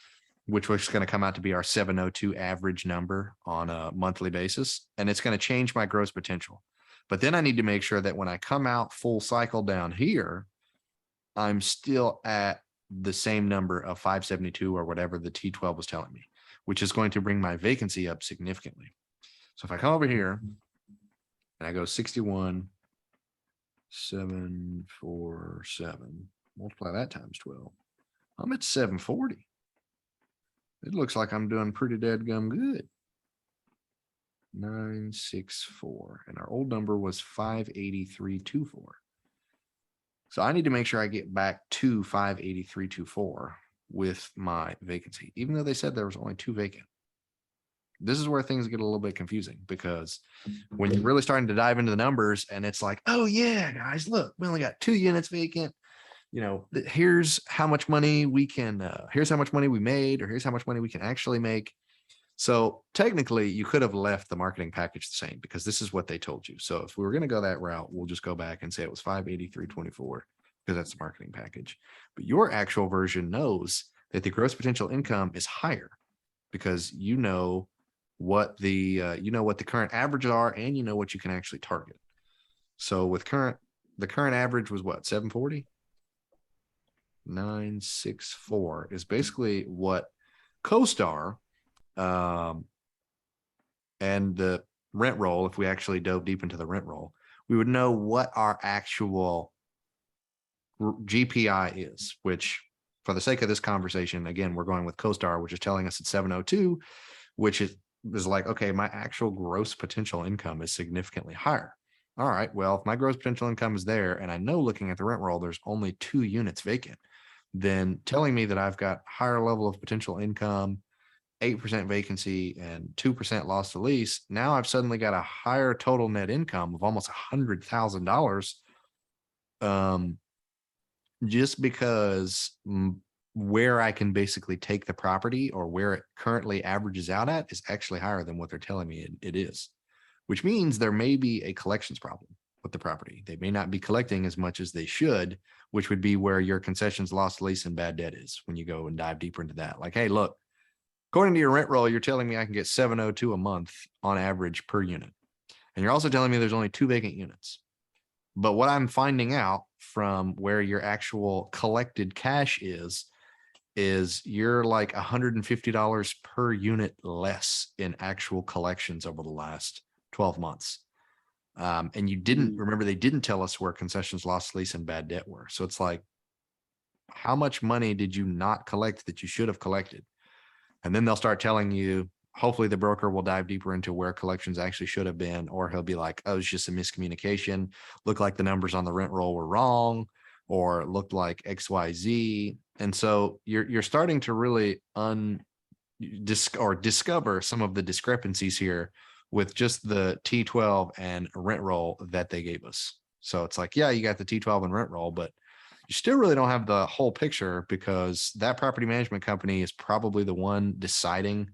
which was going to come out to be our 702 average number on a monthly basis. And it's going to change my gross potential. But then I need to make sure that when I come out full cycle down here, I'm still at the same number of 572 or whatever the T12 was telling me, which is going to bring my vacancy up significantly. So if I come over here and I go 61,747, multiply that times 12, I'm at 740. It looks like I'm doing pretty dadgum good. 964, and our old number was 58324. So I need to make sure I get back to 58324 with my vacancy, even though they said there was only 2 vacant. This is where things get a little bit confusing, because when you're really starting to dive into the numbers and it's like, oh yeah, guys, look, we only got 2 units vacant. You know, here's how much money we can, here's how much money we made, or here's how much money we can actually make. So technically you could have left the marketing package the same, because this is what they told you. So if we were going to go that route, we'll just go back and say it was 58324 because that's the marketing package. But your actual version knows that the gross potential income is higher because you know what the current averages are, and you know what you can actually target. So with the current average was what, 740? 964 is basically what CoStar and the rent roll, if we actually dove deep into the rent roll, we would know what our actual GPI is, which for the sake of this conversation, again, we're going with CoStar, which is telling us it's 702, which is like, okay, my actual gross potential income is significantly higher. All right, well, if my gross potential income is there, and I know looking at the rent roll, there's only 2 units vacant, then telling me that I've got higher level of potential income, 8% vacancy, and 2% loss to lease, now I've suddenly got a higher total net income of almost $100,000. Just because where I can basically take the property, or where it currently averages out at, is actually higher than what they're telling me it is, which means there may be a collections problem with the property. They may not be collecting as much as they should, which would be where your concessions, loss to lease, and bad debt is when you go and dive deeper into that. Like, hey, look, according to your rent roll, you're telling me I can get 702 a month on average per unit. And you're also telling me there's only 2 vacant units. But what I'm finding out from where your actual collected cash is you're like $150 per unit less in actual collections over the last 12 months. And you didn't remember, they didn't tell us where concessions, loss, lease, and bad debt were. So it's like, how much money did you not collect that you should have collected? And then they'll start telling you, hopefully the broker will dive deeper into where collections actually should have been, or he'll be like, oh, it's just a miscommunication. Looked like the numbers on the rent roll were wrong, or it looked like XYZ. And so you're starting to really discover some of the discrepancies here with just the T12 and rent roll that they gave us. So it's like, yeah, you got the T12 and rent roll, but you still really don't have the whole picture because that property management company is probably the one deciding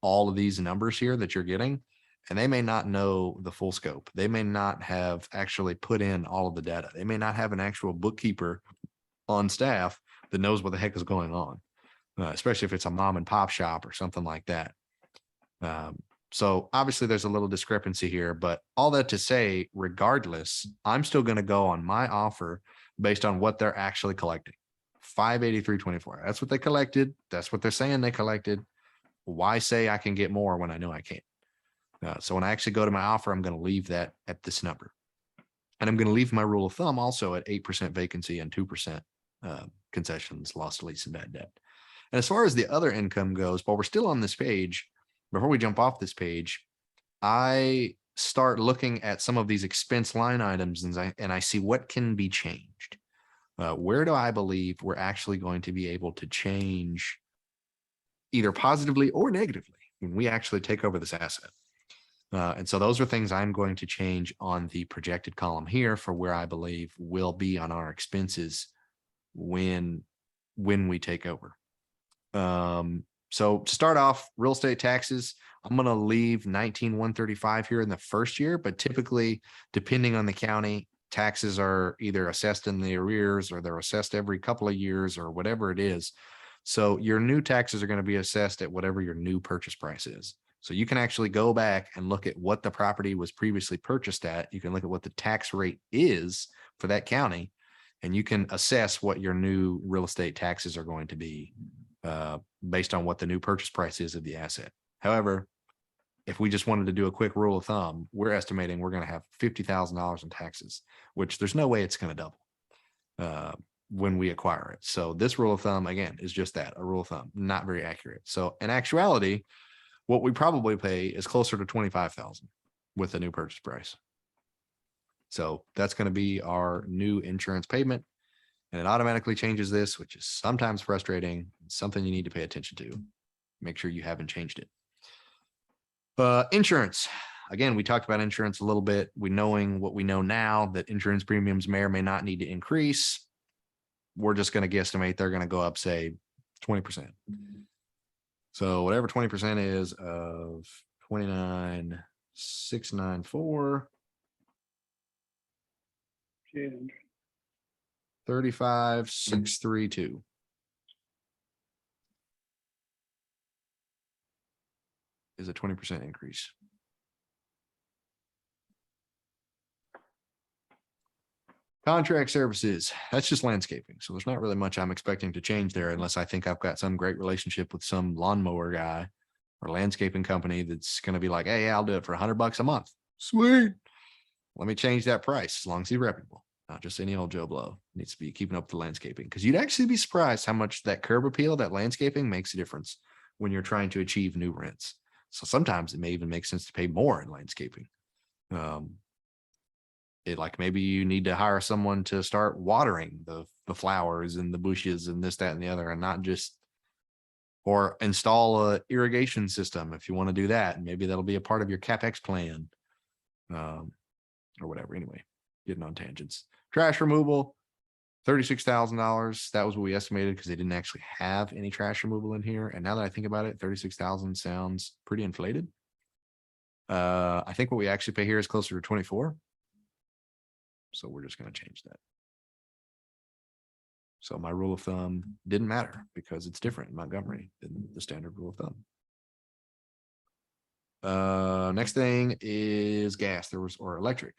all of these numbers here that you're getting. And they may not know the full scope. They may not have actually put in all of the data. They may not have an actual bookkeeper on staff that knows what the heck is going on, especially if it's a mom and pop shop or something like that. So obviously there's a little discrepancy here, but all that to say, regardless, I'm still going to go on my offer based on what they're actually collecting. 583.24. That's what they collected. That's what they're saying they collected. Why say I can get more when I know I can't? So when I actually go to my offer, I'm going to leave that at this number. And I'm going to leave my rule of thumb also at 8% vacancy and 2% concessions, loss to lease, and bad debt. And as far as the other income goes, while we're still on this page, before we jump off this page, I start looking at some of these expense line items and I see what can be changed. Where do I believe we're actually going to be able to change either positively or negatively when we actually take over this asset? And so those are things I'm going to change on the projected column here for where I believe will be on our expenses when we take over. So to start off, real estate taxes, I'm going to leave 19,135 here in the first year, but typically, depending on the county, taxes are either assessed in the arrears or they're assessed every couple of years or whatever it is. So your new taxes are going to be assessed at whatever your new purchase price is. So you can actually go back and look at what the property was previously purchased at. You can look at what the tax rate is for that county, and you can assess what your new real estate taxes are going to be based on what the new purchase price is of the asset. However, if we just wanted to do a quick rule of thumb, we're estimating we're going to have $50,000 in taxes, which there's no way it's going to double when we acquire it. So this rule of thumb, again, is just that, a rule of thumb, not very accurate. So in actuality, what we probably pay is closer to 25,000 with the new purchase price. So that's going to be our new insurance payment. And it automatically changes this, which is sometimes frustrating, something you need to pay attention to. Make sure you haven't changed it. Insurance. Again, we talked about insurance a little bit. We knowing what we know now that insurance premiums may or may not need to increase. We're just going to guesstimate they're going to go up, say, 20%. So whatever 20% is of 29,694. 35,632 is a 20% increase. Contract services, that's just landscaping. So there's not really much I'm expecting to change there unless I think I've got some great relationship with some lawnmower guy or landscaping company that's going to be like, hey, I'll do it for $100 a month. Sweet. Let me change that price as long as he's reputable. Not just any old Joe Blow. Needs to be keeping up with the landscaping, because you'd actually be surprised how much that curb appeal, that landscaping makes a difference when you're trying to achieve new rents. So sometimes it may even make sense to pay more in landscaping. Like maybe you need to hire someone to start watering the flowers and the bushes and this, that, and the other, and not just, or install a irrigation system if you want to do that. And maybe that'll be a part of your CapEx plan or whatever. Anyway, getting on tangents. Trash removal, $36,000. That was what we estimated because they didn't actually have any trash removal in here. And now that I think about it, 36,000 sounds pretty inflated. I think what we actually pay here is closer to 24. So we're just going to change that. So my rule of thumb didn't matter because it's different in Montgomery than the standard rule of thumb. Next thing is gas. Or electric,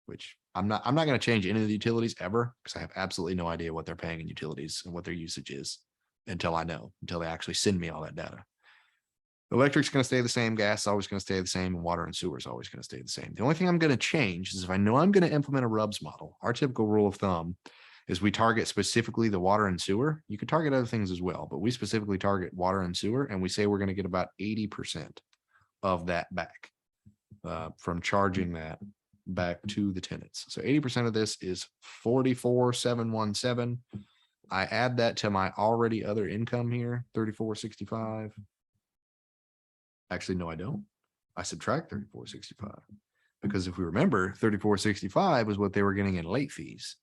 which I'm not going to change any of the utilities ever because I have absolutely no idea what they're paying in utilities and what their usage is until they actually send me all that data. Electric's going to stay the same, gas is always going to stay the same, and water and sewer is always going to stay the same. The only thing I'm going to change is if I know I'm going to implement a RUBS model, our typical rule of thumb is we target specifically the water and sewer. You could target other things as well, but we specifically target water and sewer, and we say we're going to get about 80% of that back from charging that back to the tenants. So 80% of this is 44,717. I add that to my already other income here, 34,65. Actually, no, I don't. I subtract 3465. Because if we remember, 3465 was what they were getting in late fees.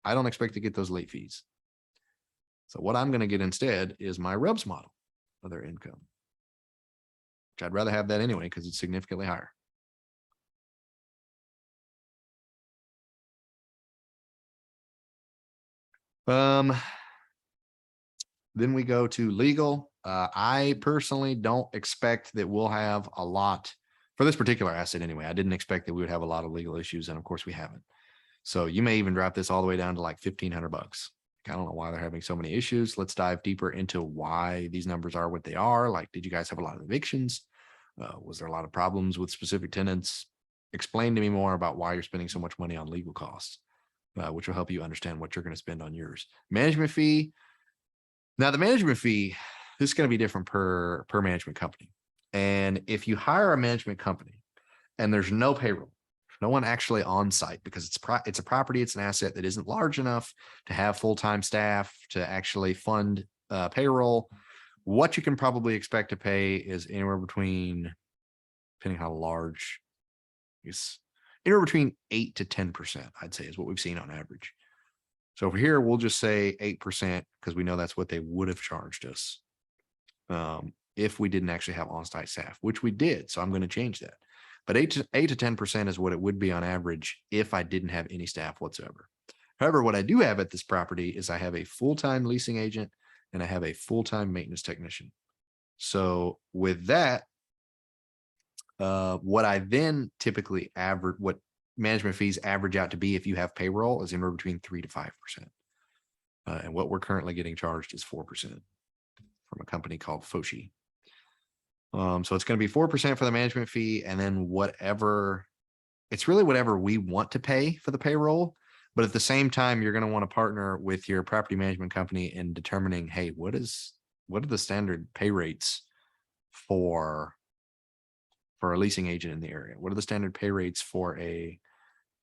I don't expect to get those late fees. So what I'm going to get instead is my RUBS model of their income, which I'd rather have that anyway, because it's significantly higher. Then we go to legal. I personally don't expect that we'll have a lot for this particular asset anyway. I didn't expect that we would have a lot of legal issues, and of course we haven't. So you may even drop this all the way down to like $1,500. I don't know why they're having so many issues. Let's dive deeper into why these numbers are what they are. Like, did you guys have a lot of evictions? Was there a lot of problems with specific tenants? Explain to me more about why you're spending so much money on legal costs, which will help you understand what you're going to spend on yours. Management fee. Now, the management fee, this is going to be different per management company. And if you hire a management company and there's no payroll, no one actually on site, because it's a property, it's an asset that isn't large enough to have full-time staff to actually fund payroll, what you can probably expect to pay is anywhere between, depending how large, is anywhere between 8 to 10%, I'd say, is what we've seen on average. So over here, we'll just say 8% because we know that's what they would have charged us if we didn't actually have on-site staff, which we did. So I'm going to change that. But 8 to 10% is what it would be on average if I didn't have any staff whatsoever. However, what I do have at this property is I have a full-time leasing agent and I have a full-time maintenance technician. So with that, what I then typically average, what management fees average out to be if you have payroll is anywhere between 3 to 5%. And what we're currently getting charged is 4% from a company called Foshi. So it's going to be 4% for the management fee, and then whatever, it's really whatever we want to pay for the payroll. But at the same time, you're going to want to partner with your property management company in determining, hey, what are the standard pay rates for a leasing agent in the area? What are the standard pay rates for a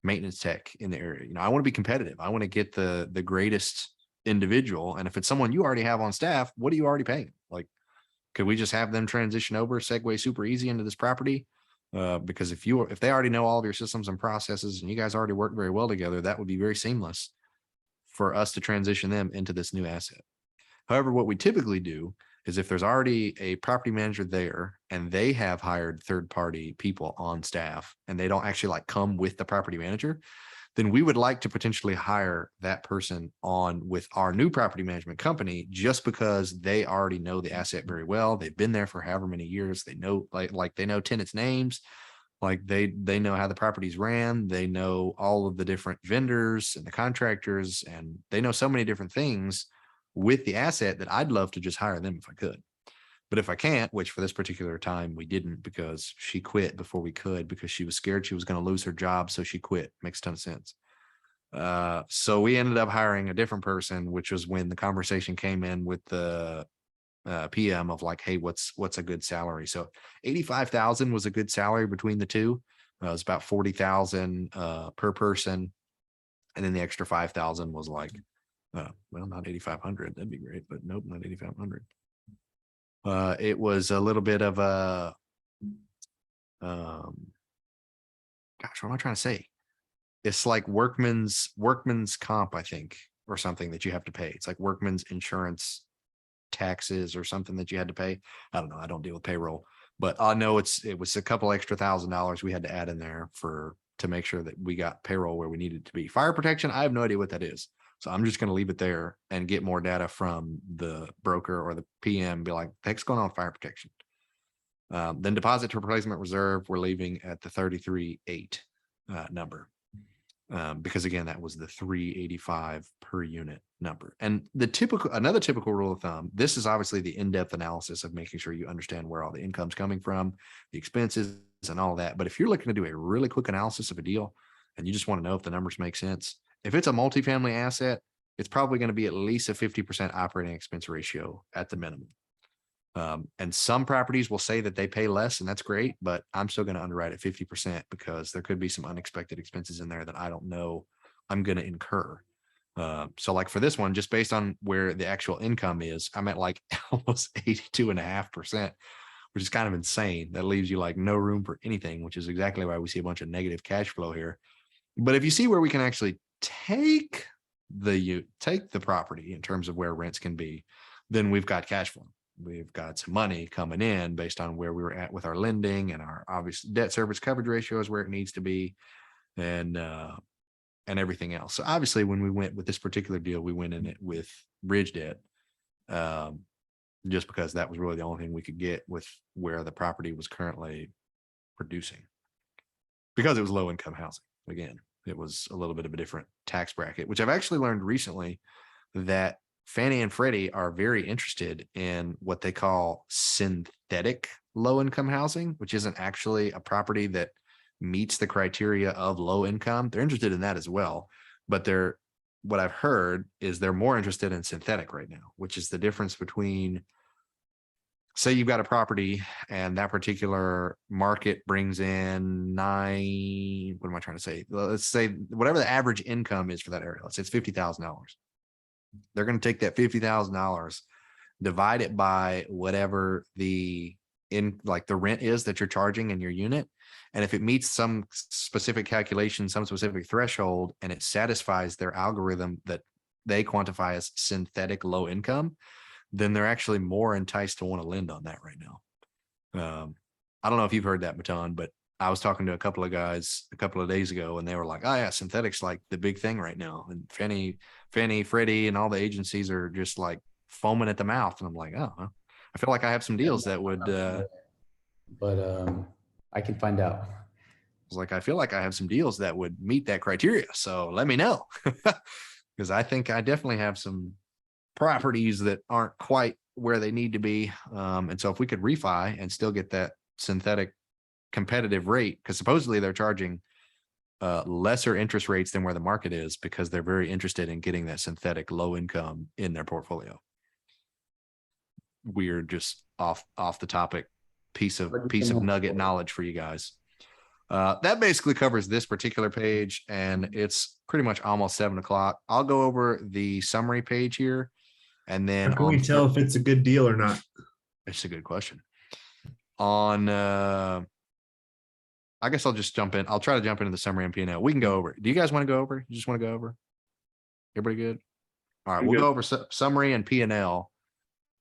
maintenance tech in the area? I want to be competitive. I want to get the greatest individual. And if it's someone you already have on staff, what are you already paying? Like, could we just have them transition over, segue super easy into this property? Because if they already know all of your systems and processes and you guys already work very well together, that would be very seamless for us to transition them into this new asset. However, what we typically do is if there's already a property manager there and they have hired third-party people on staff and they don't actually like come with the property manager, then we would like to potentially hire that person on with our new property management company just because they already know the asset very well. They've been there for however many years. They know like they know tenants' names, like they know how the properties ran. They know all of the different vendors and the contractors, and they know so many different things with the asset that I'd love to just hire them if I could. But if I can't, which for this particular time we didn't, because she quit before we could, because she was scared she was going to lose her job. So she quit. Makes a ton of sense. So we ended up hiring a different person, which was when the conversation came in with the PM of like, hey, what's a good salary? So 85,000 was a good salary between the two. It was about 40,000 per person. And then the extra 5,000 was like, well, not 8,500. That'd be great, but nope, not 8,500. It was a little bit of a, gosh, what am I trying to say? It's like workman's comp, I think, or something that you have to pay. It's like workman's insurance taxes or something that you had to pay. I don't know. I don't deal with payroll, but I know it was a couple extra $1,000 we had to add in there to make sure that we got payroll where we needed to be. Fire protection, I have no idea what that is. So I'm just going to leave it there and get more data from the broker or the PM, be like, the heck's going on with fire protection? Then deposit to replacement reserve, we're leaving at the 33.8 number. Because again, that was the 385 per unit number. And another typical rule of thumb, this is obviously the in-depth analysis of making sure you understand where all the income's coming from, the expenses and all that. But if you're looking to do a really quick analysis of a deal and you just want to know if the numbers make sense, if it's a multifamily asset, it's probably going to be at least a 50% operating expense ratio at the minimum. And some properties will say that they pay less, and that's great, but I'm still going to underwrite at 50% because there could be some unexpected expenses in there that I don't know I'm going to incur. So like for this one, just based on where the actual income is, I'm at like almost 82.5%, which is kind of insane. That leaves you like no room for anything, which is exactly why we see a bunch of negative cash flow here. But if you see where we can actually take the property in terms of where rents can be, then we've got cash flow. We've got some money coming in based on where we were at with our lending, and our obvious debt service coverage ratio is where it needs to be, and everything else. So obviously when we went with this particular deal, we went in it with bridge debt, just because that was really the only thing we could get with where the property was currently producing, because it was low income housing. Again, it was a little bit of a different tax bracket, which I've actually learned recently that Fannie and Freddie are very interested in what they call synthetic low income housing, which isn't actually a property that meets the criteria of low income. They're interested in that as well, but what I've heard is they're more interested in synthetic right now, which is the difference between, say you've got a property and that particular market brings in what am I trying to say? Well, let's say whatever the average income is for that area. Let's say it's $50,000. They're going to take that $50,000, divide it by whatever the rent is that you're charging in your unit. And if it meets some specific calculation, some specific threshold, and it satisfies their algorithm that they quantify as synthetic low income, then they're actually more enticed to want to lend on that right now. I don't know if you've heard that, Baton, but I was talking to a couple of guys a couple of days ago, and they were like, oh yeah, synthetic's like the big thing right now. And Fannie, Freddie, and all the agencies are just like foaming at the mouth. And I'm like, oh, I feel like I have some deals that would, but I can find out. I feel like I have some deals that would meet that criteria. So let me know. Because I think I definitely have some properties that aren't quite where they need to be. And so if we could refi and still get that synthetic competitive rate, because supposedly they're charging lesser interest rates than where the market is, because they're very interested in getting that synthetic low income in their portfolio. Weird, just off the topic piece of nugget knowledge for you guys. That basically covers this particular page, and it's pretty much almost 7 o'clock. I'll go over the summary page here, and then How can we tell if it's a good deal or not? It's a good question. I guess I'll just jump in. I'll try to jump into the summary and P&L. We can go over it. Do you guys want to go over? You just want to go over? Everybody good? All right, I'm we'll good. go over summary and P&L.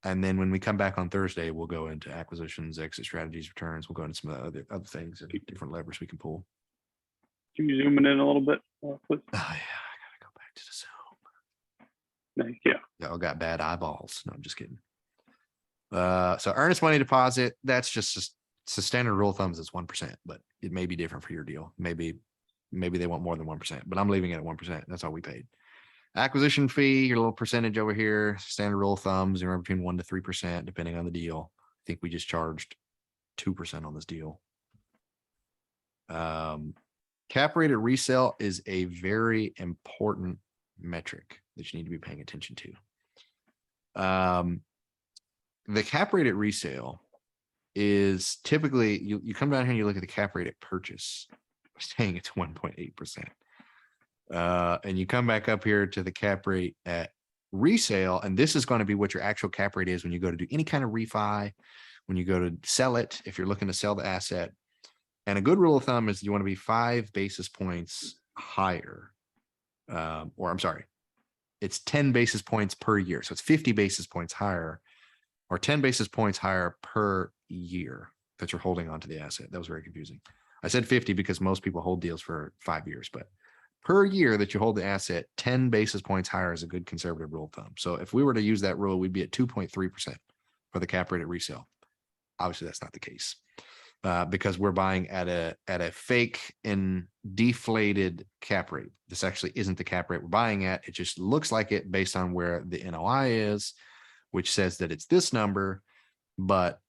And then when we come back on Thursday, we'll go into acquisitions, exit strategies, returns. We'll go into some of the other things and different levers we can pull. Can you zoom in a little bit, please? Oh yeah, I gotta go back to the Zoom. Thank you. Y'all got bad eyeballs. No, I'm just kidding. So earnest money deposit, that's just it's the standard rule of thumb is 1%, but it may be different for your deal. Maybe they want more than 1%, but I'm leaving it at 1%. That's all we paid. Acquisition fee, your little percentage over here, standard rule of thumbs, anywhere between 1% to 3%, depending on the deal. I think we just charged 2% on this deal. Cap rate at resale is a very important metric that you need to be paying attention to. The cap rate at resale is typically, you come down here and you look at the cap rate at purchase, saying it's 1.8%. And you come back up here to the cap rate at resale, and this is going to be what your actual cap rate is when you go to do any kind of refi, when you go to sell it, if you're looking to sell the asset. And a good rule of thumb is you want to be 5 basis points higher. Or I'm sorry, it's 10 basis points per year. So it's 50 basis points higher, or 10 basis points higher per year that you're holding onto the asset. That was very confusing. I said 50 because most people hold deals for 5 years, but per year that you hold the asset, 10 basis points higher is a good conservative rule of thumb. So if we were to use that rule, we'd be at 2.3% for the cap rate at resale. Obviously, that's not the case because we're buying at a fake and deflated cap rate. This actually isn't the cap rate we're buying at. It just looks like it based on where the NOI is, which says that it's this number, but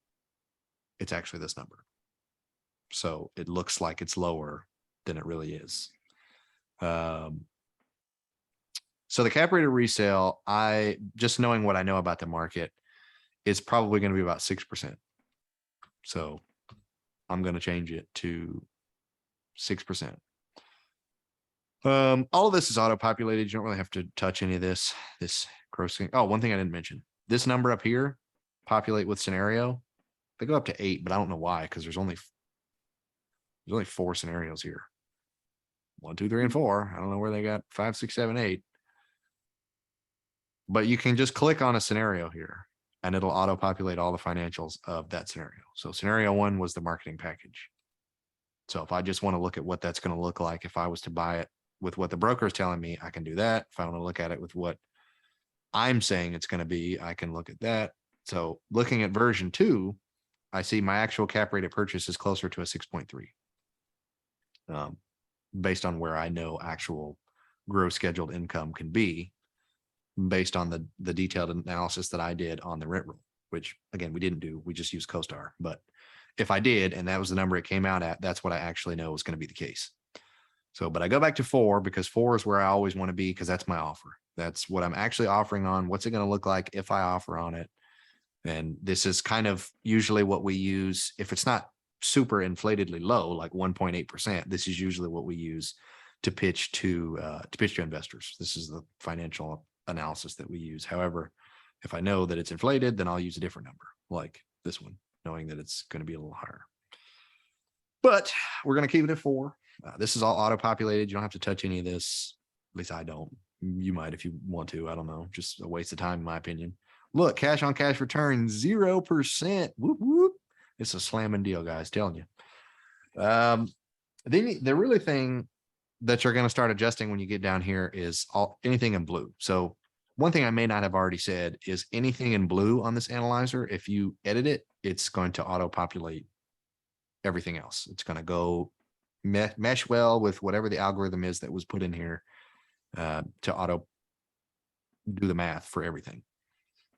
it's actually this number. So it looks like it's lower than it really is. So the cap rate of resale, just knowing what I know about the market, is probably going to be about 6%. So I'm going to change it to 6%. All of this is auto-populated. You don't really have to touch any of this grossing. Oh, one thing I didn't mention, this number up here, populate with scenario. They go up to 8, but I don't know why, because there's only 4 scenarios here. 1, 2, 3, and 4. I don't know where they got 5, 6, 7, 8. But you can just click on a scenario here and it'll auto-populate all the financials of that scenario. So scenario 1 was the marketing package. So if I just want to look at what that's going to look like, if I was to buy it with what the broker is telling me, I can do that. If I want to look at it with what I'm saying it's going to be, I can look at that. So looking at version 2, I see my actual cap rate at purchase is closer to a 6.3. Based on where I know actual gross scheduled income can be, based on the detailed analysis that I did on the rent roll, which again, we didn't do, we just used CoStar. But if I did, and that was the number it came out at, that's what I actually know is going to be the case. So, but I go back to 4 because 4 is where I always want to be, because that's my offer. That's what I'm actually offering on. What's it going to look like if I offer on it? And this is kind of usually what we use. If it's not super inflatedly low, like 1.8%, this is usually what we use to pitch to investors. This is the financial analysis that we use. However, if I know that it's inflated, then I'll use a different number like this one, knowing that it's going to be a little higher. But we're going to keep it at 4. This is all auto-populated. You don't have to touch any of this. At least I don't. You might if you want to. I don't know. Just a waste of time, in my opinion. Look, cash on cash return, 0%. Whoop, whoop. It's a slamming deal, guys. Telling you. Then the really thing that you're going to start adjusting when you get down here is anything in blue. So one thing I may not have already said is anything in blue on this analyzer, if you edit it, it's going to auto-populate everything else. It's going to go mesh well with whatever the algorithm is that was put in here to auto do the math for everything.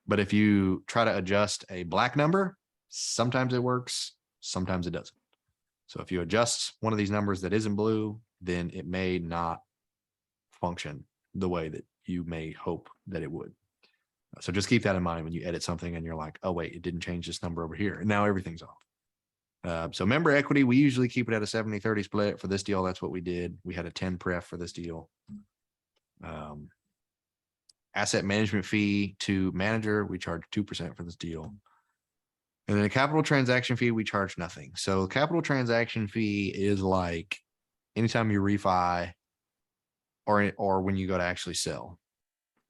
But if you try to adjust a black number, sometimes it works, sometimes it doesn't. So if you adjust one of these numbers that isn't blue, then it may not function the way that you may hope that it would. So just keep that in mind when you edit something and you're like, oh, wait, it didn't change this number over here. And now everything's off. So member equity, we usually keep it at a 70-30 split. For this deal, that's what we did. We had a 10 pref for this deal. Asset management fee to manager, we charge 2% for this deal. And then a capital transaction fee, we charge nothing. So capital transaction fee is like anytime you refi or when you go to actually sell.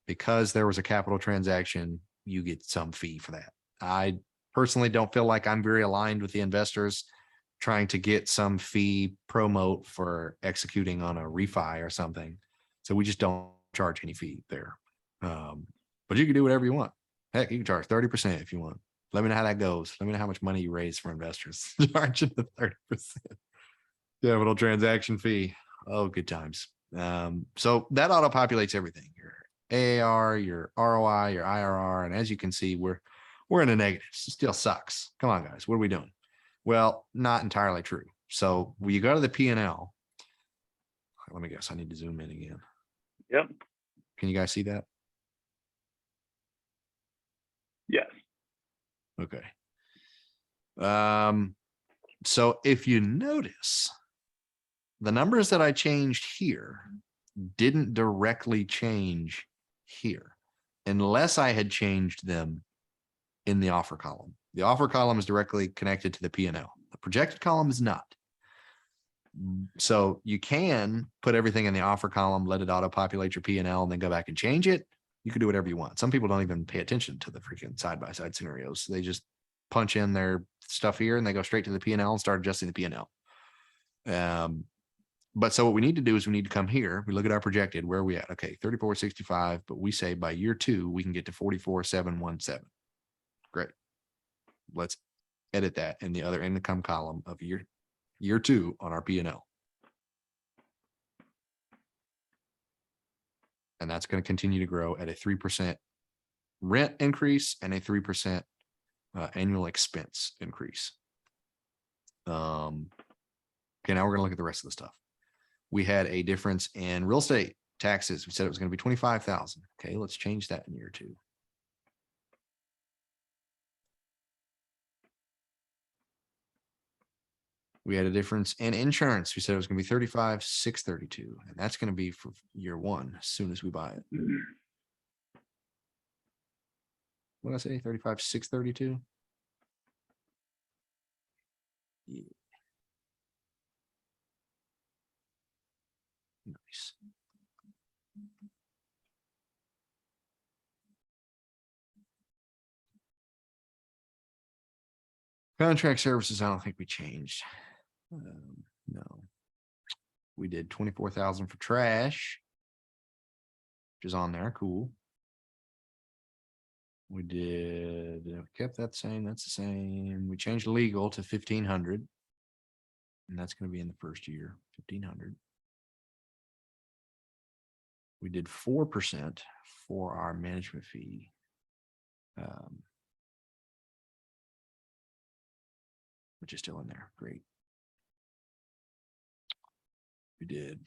Because there was a capital transaction, you get some fee for that. I personally don't feel like I'm very aligned with the investors trying to get some fee promote for executing on a refi or something. So we just don't charge any fee there. But you can do whatever you want. Heck, you can charge 30% if you want. Let me know how that goes. Let me know how much money you raise for investors. Charging the 30% capital transaction fee. Oh, good times. So that auto populates everything. Your AAR, your ROI, your IRR, and as you can see, we're in a negative. It still sucks. Come on, guys. What are we doing? Well, not entirely true. So when you go to the P&L, let me guess. I need to zoom in again. Yep. Can you guys see that? Yes. Okay. So if you notice, the numbers that I changed here didn't directly change here unless I had changed them in the offer column. The offer column is directly connected to the P&L. The projected column is not. So you can put everything in the offer column, let it auto-populate your P&L, and then go back and change it. You can do whatever you want. Some people don't even pay attention to the freaking side-by-side scenarios. They just punch in their stuff here and they go straight to the P&L and start adjusting the P&L. But so what we need to do is we need to come here. We look at our projected, where are we at? Okay, 34.65, but we say by year 2, we can get to 44.717. Great. Let's edit that in the other income column of year 2 on our P&L. And that's going to continue to grow at a 3% rent increase and a 3% annual expense increase. Okay, now we're going to look at the rest of the stuff. We had a difference in real estate taxes. We said it was going to be 25,000. Okay, let's change that in year 2. We had a difference in insurance. We said it was going to be 35,632, and that's going to be for year 1 as soon as we buy it. What did I say? 35,632. Yeah. Nice. Contract services, I don't think we changed. No. We did 24,000 for trash, which is on there. Cool. We kept that same. That's the same. We changed legal to 1,500. And that's going to be in the first year, 1,500. We did 4% for our management fee. Which is still in there. Great. We did.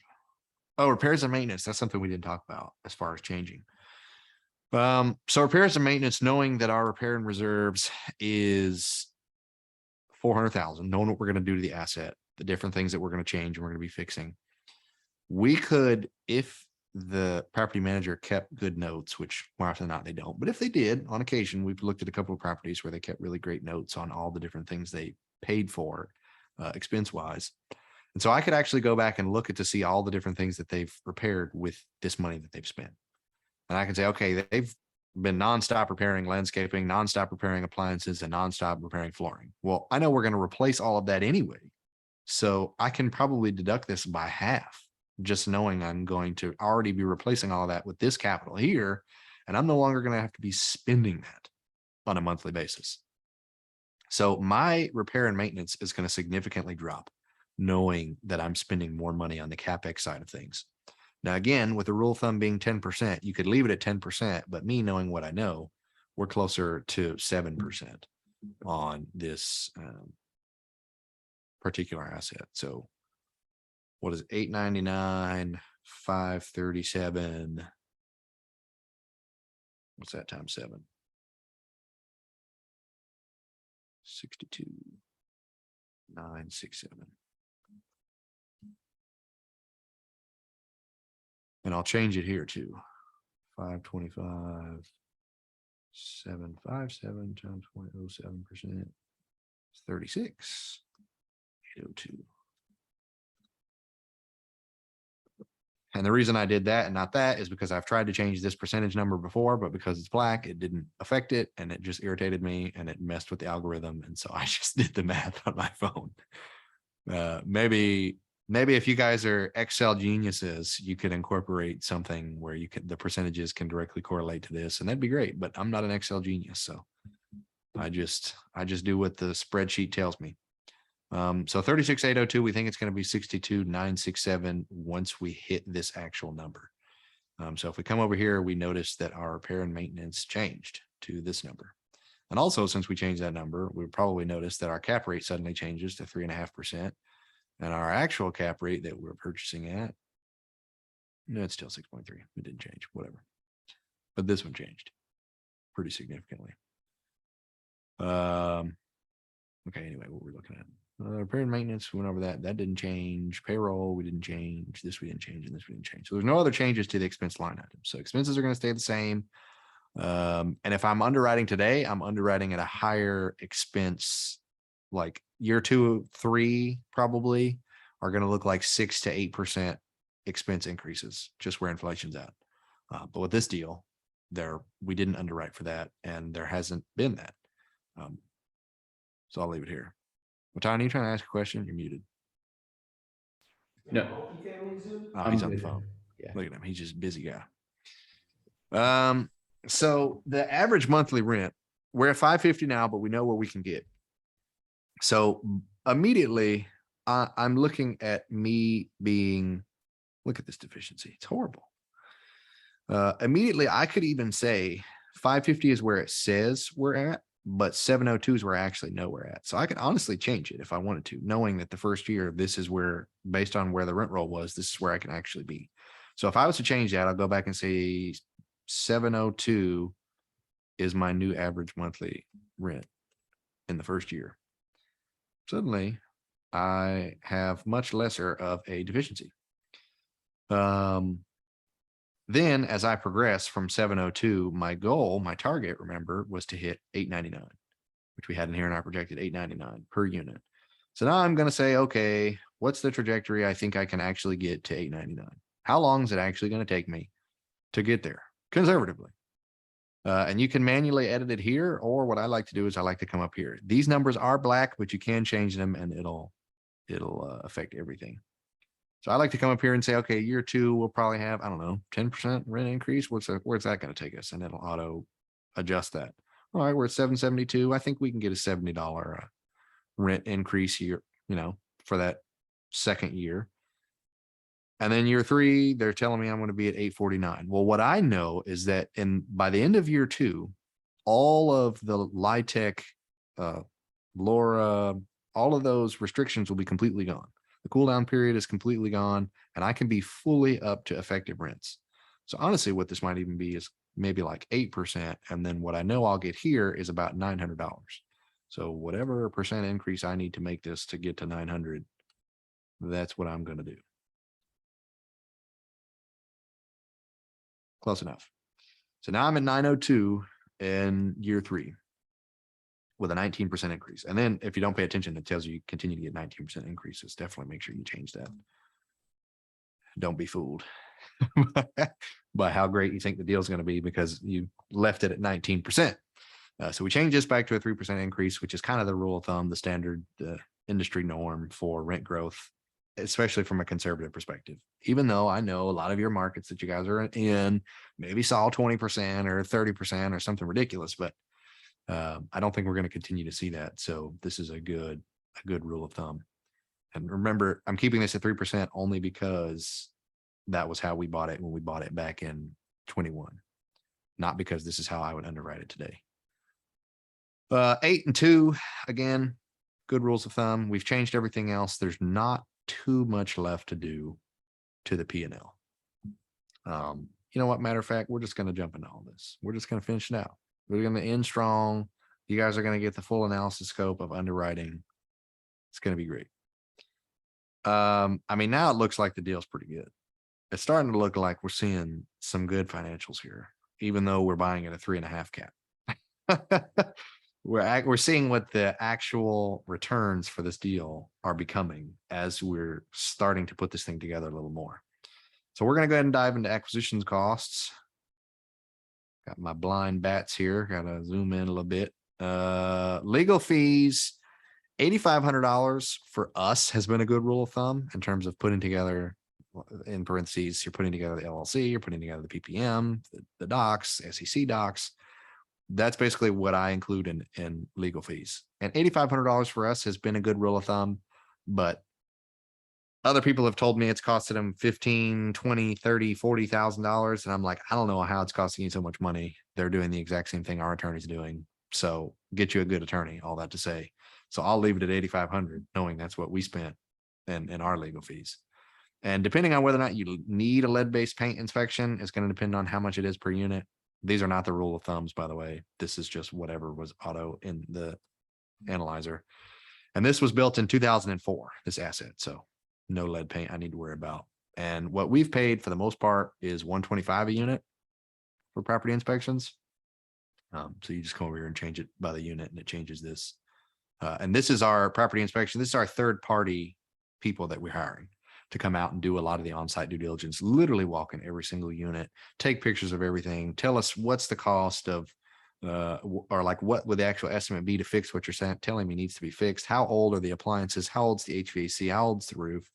Oh, repairs and maintenance. That's something we didn't talk about as far as changing. So repairs and maintenance, knowing that our repair and reserves is 400,000, knowing what we're going to do to the asset, the different things that we're going to change and we're going to be fixing. We could, if the property manager kept good notes, which more often than not they don't, but if they did, on occasion, we've looked at a couple of properties where they kept really great notes on all the different things they paid for expense wise. And so I could actually go back and look at to see all the different things that they've repaired with this money that they've spent. And I can say, okay, they've been nonstop repairing landscaping, nonstop repairing appliances, and nonstop repairing flooring. Well, I know we're going to replace all of that anyway. So I can probably deduct this by half, just knowing I'm going to already be replacing all of that with this capital here. And I'm no longer going to have to be spending that on a monthly basis. So my repair and maintenance is going to significantly drop, knowing that I'm spending more money on the CapEx side of things. Now, again, with the rule of thumb being 10%, you could leave it at 10%, but me knowing what I know, we're closer to 7% on this particular asset. So what is it? 899, 537. What's that times 7? 62, 967. And I'll change it here too. 525, 757 times 0.07%. 36, 802. And the reason I did that and not that is because I've tried to change this percentage number before, but because it's black, it didn't affect it. And it just irritated me and it messed with the algorithm. And so I just did the math on my phone. Maybe if you guys are Excel geniuses, you could incorporate something where the percentages can directly correlate to this, and that'd be great. But I'm not an Excel genius, so I just do what the spreadsheet tells me. So 36,802, we think it's going to be 62,967 once we hit this actual number. So if we come over here, we notice that our repair and maintenance changed to this number. And also, since we changed that number, we probably noticed that our cap rate suddenly changes to 3.5%. And our actual cap rate that we're purchasing at, no, it's still 6.3. It didn't change, whatever. But this one changed pretty significantly. Okay, anyway, what we're looking at. Repair and maintenance, we went over that. That didn't change. Payroll, we didn't change. This we didn't change, and this we didn't change. So there's no other changes to the expense line item. So expenses are going to stay the same. And if I'm underwriting today, I'm underwriting at a higher expense, like year 2, 3 probably are going to look like 6 to 8% expense increases, just where inflation's at. But with this deal, we didn't underwrite for that, and there hasn't been that. So I'll leave it here. Matana, you trying to ask a question? You're muted. No, Oh, he's on the good. phone. Yeah. Look at him. He's just a busy guy. So the average monthly rent, we're at 550 now, but we know where we can get. So immediately I'm looking at me being, look at this deficiency. It's horrible. Immediately I could even say 550 is where it says we're at, but 702 is where I actually know we're at. So I could honestly change it if I wanted to, knowing that the first year, this is where, based on where the rent roll was, this is where I can actually be. So if I was to change that, I'll go back and say 702 is my new average monthly rent in the first year. Suddenly I have much lesser of a deficiency. Then as I progress from 702, my goal, my target, remember, was to hit 899, which we had in here in our projected 899 per unit. So now I'm going to say, okay, what's the trajectory I think I can actually get to 899? How long is it actually going to take me to get there conservatively? And you can manually edit it here, or what I like to do is I like to come up here. These numbers are black, but you can change them and it'll affect everything. So I like to come up here and say, okay, year 2, we'll probably have, I don't know, 10% rent increase. Where's that going to take us? And it'll auto adjust that. All right, we're at 772. I think we can get a $70 rent increase here, for that second year. And then year 3, they're telling me I'm going to be at 849. Well, what I know is that by the end of year 2, all of the LIHTC, LoRa, all of those restrictions will be completely gone. The cool down period is completely gone, and I can be fully up to effective rents. So honestly, what this might even be is maybe like 8%. And then what I know I'll get here is about $900. So whatever percent increase I need to make this to get to 900, that's what I'm going to do. Close enough. So now I'm at 902 in year 3 with a 19% increase. And then if you don't pay attention, it tells you continue to get 19% increases. Definitely make sure you change that. Don't be fooled by how great you think the deal is going to be because you left it at 19%. So we changed this back to a 3% increase, which is kind of the rule of thumb, the standard industry norm for rent growth, especially from a conservative perspective. Even though I know a lot of your markets that you guys are in maybe saw 20% or 30% or something ridiculous, but I don't think we're going to continue to see that. So this is a good rule of thumb. And remember, I'm keeping this at 3% only because that was how we bought it when we bought it back in 21, not because this is how I would underwrite it today. 8 and 2, again, good rules of thumb. We've changed everything else. There's not too much left to do to the P&L. You know what? Matter of fact, we're just going to jump into all this. We're just going to finish it out. We're going to end strong. You guys are going to get the full analysis scope of underwriting. It's going to be great. I mean, now it looks like the deal's pretty good. It's starting to look like we're seeing some good financials here, even though we're buying at a 3.5 cap. We're seeing what the actual returns for this deal are becoming as we're starting to put this thing together a little more. So we're going to go ahead and dive into acquisitions costs. Got my blind bats here. Got to zoom in a little bit. Legal fees, $8,500 for us has been a good rule of thumb in terms of putting together, in parentheses, you're putting together the LLC, you're putting together the PPM, the docs, SEC docs. That's basically what I include in legal fees. And $8,500 for us has been a good rule of thumb, but other people have told me it's costed them $15,000, $20,000, $30,000, $40,000. And I'm like, I don't know how it's costing you so much money. They're doing the exact same thing our attorney's doing. So get you a good attorney, all that to say. So I'll leave it at $8,500, knowing that's what we spent in our legal fees. And depending on whether or not you need a lead-based paint inspection, it's going to depend on how much it is per unit. These are not the rule of thumbs, by the way. This is just whatever was auto in the analyzer. And this was built in 2004, this asset. So no lead paint I need to worry about. And what we've paid for the most part is $125 a unit for property inspections. So you just come over here and change it by the unit and it changes this. And this is our property inspection. This is our third party people that we're hiring to come out and do a lot of the on-site due diligence, literally walk in every single unit, take pictures of everything, tell us what's the cost of, or like what would the actual estimate be to fix what you're telling me needs to be fixed? How old are the appliances? How old's the HVAC? How old's the roof?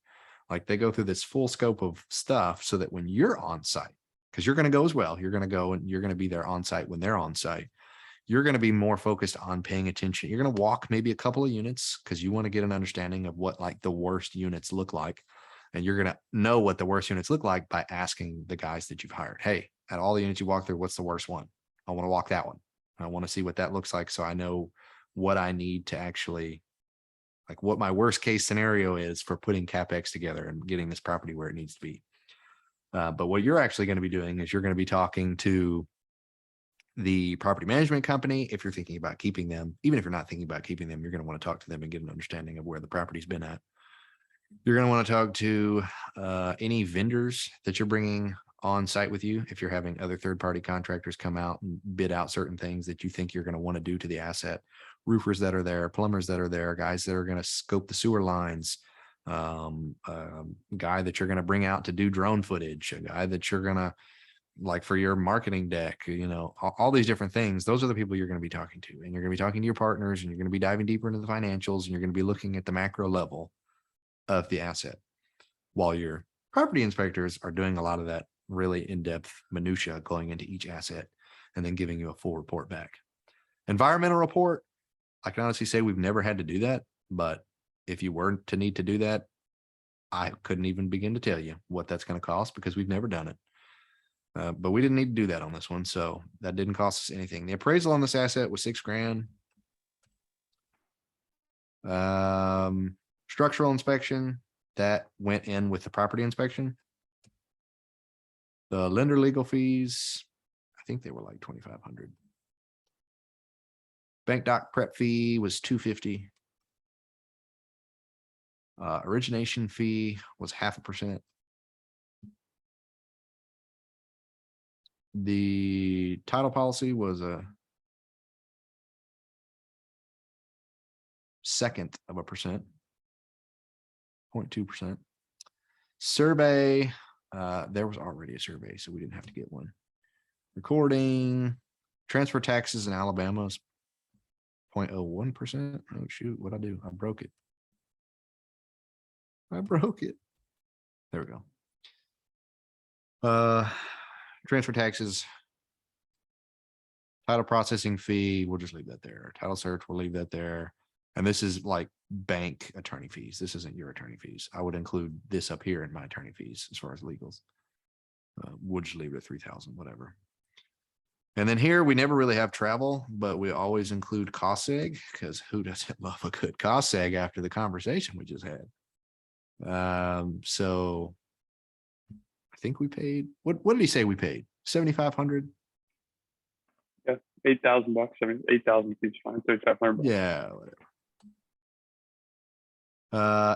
Like they go through this full scope of stuff so that when you're on site, because you're going to go as well, you're going to go and you're going to be there on site when they're on site. You're going to be more focused on paying attention. You're going to walk maybe a couple of units because you want to get an understanding of what like the worst units look like. And you're going to know what the worst units look like by asking the guys that you've hired. Hey, at all the units you walk through, what's the worst one? I want to walk that one. I want to see what that looks like. So I know what I need to actually, like what my worst case scenario is for putting CapEx together and getting this property where it needs to be. But what you're actually going to be doing is you're going to be talking to the property management company. If you're thinking about keeping them, even if you're not thinking about keeping them, you're going to want to talk to them and get an understanding of where the property's been at. You're going to want to talk to any vendors that you're bringing on site with you. If you're having other third-party contractors come out and bid out certain things that you think you're going to want to do to the asset, roofers that are there, plumbers that are there, guys that are going to scope the sewer lines, guy that you're going to bring out to do drone footage, a guy that you're going to like for your marketing deck, all these different things. Those are the people you're going to be talking to, and you're going to be talking to your partners, and you're going to be diving deeper into the financials, and you're going to be looking at the macro level of the asset, while your property inspectors are doing a lot of that really in-depth minutia going into each asset and then giving you a full report back. Environmental report, I can honestly say we've never had to do that, but if you were to need to do that, I couldn't even begin to tell you what that's going to cost because we've never done it. But we didn't need to do that on this one, so that didn't cost us anything. The appraisal on this asset was $6,000. Structural inspection, that went in with the property inspection. The lender legal fees, I think they were like 2,500. Bank doc prep fee was $250. Origination fee was 0.5%. The title policy was a 0.2%, 0.2%. Survey, there was already a survey, so we didn't have to get one. Recording, transfer taxes in Alabama is 0.01%. Oh shoot, what'd I do? I broke it. There we go. Transfer taxes, title processing fee, we'll just leave that there. Title search, we'll leave that there. And this is like bank attorney fees. This isn't your attorney fees. I would include this up here in my attorney fees as far as legals. We'll just leave it at 3,000, whatever. And then here we never really have travel, but we always include cost seg, because who doesn't love a good cost seg after the conversation we just had? So I think we paid, what did he say we paid? 7,500? Yeah, $8,000. I mean, 8,000 seems fine. 3,500. Yeah, whatever.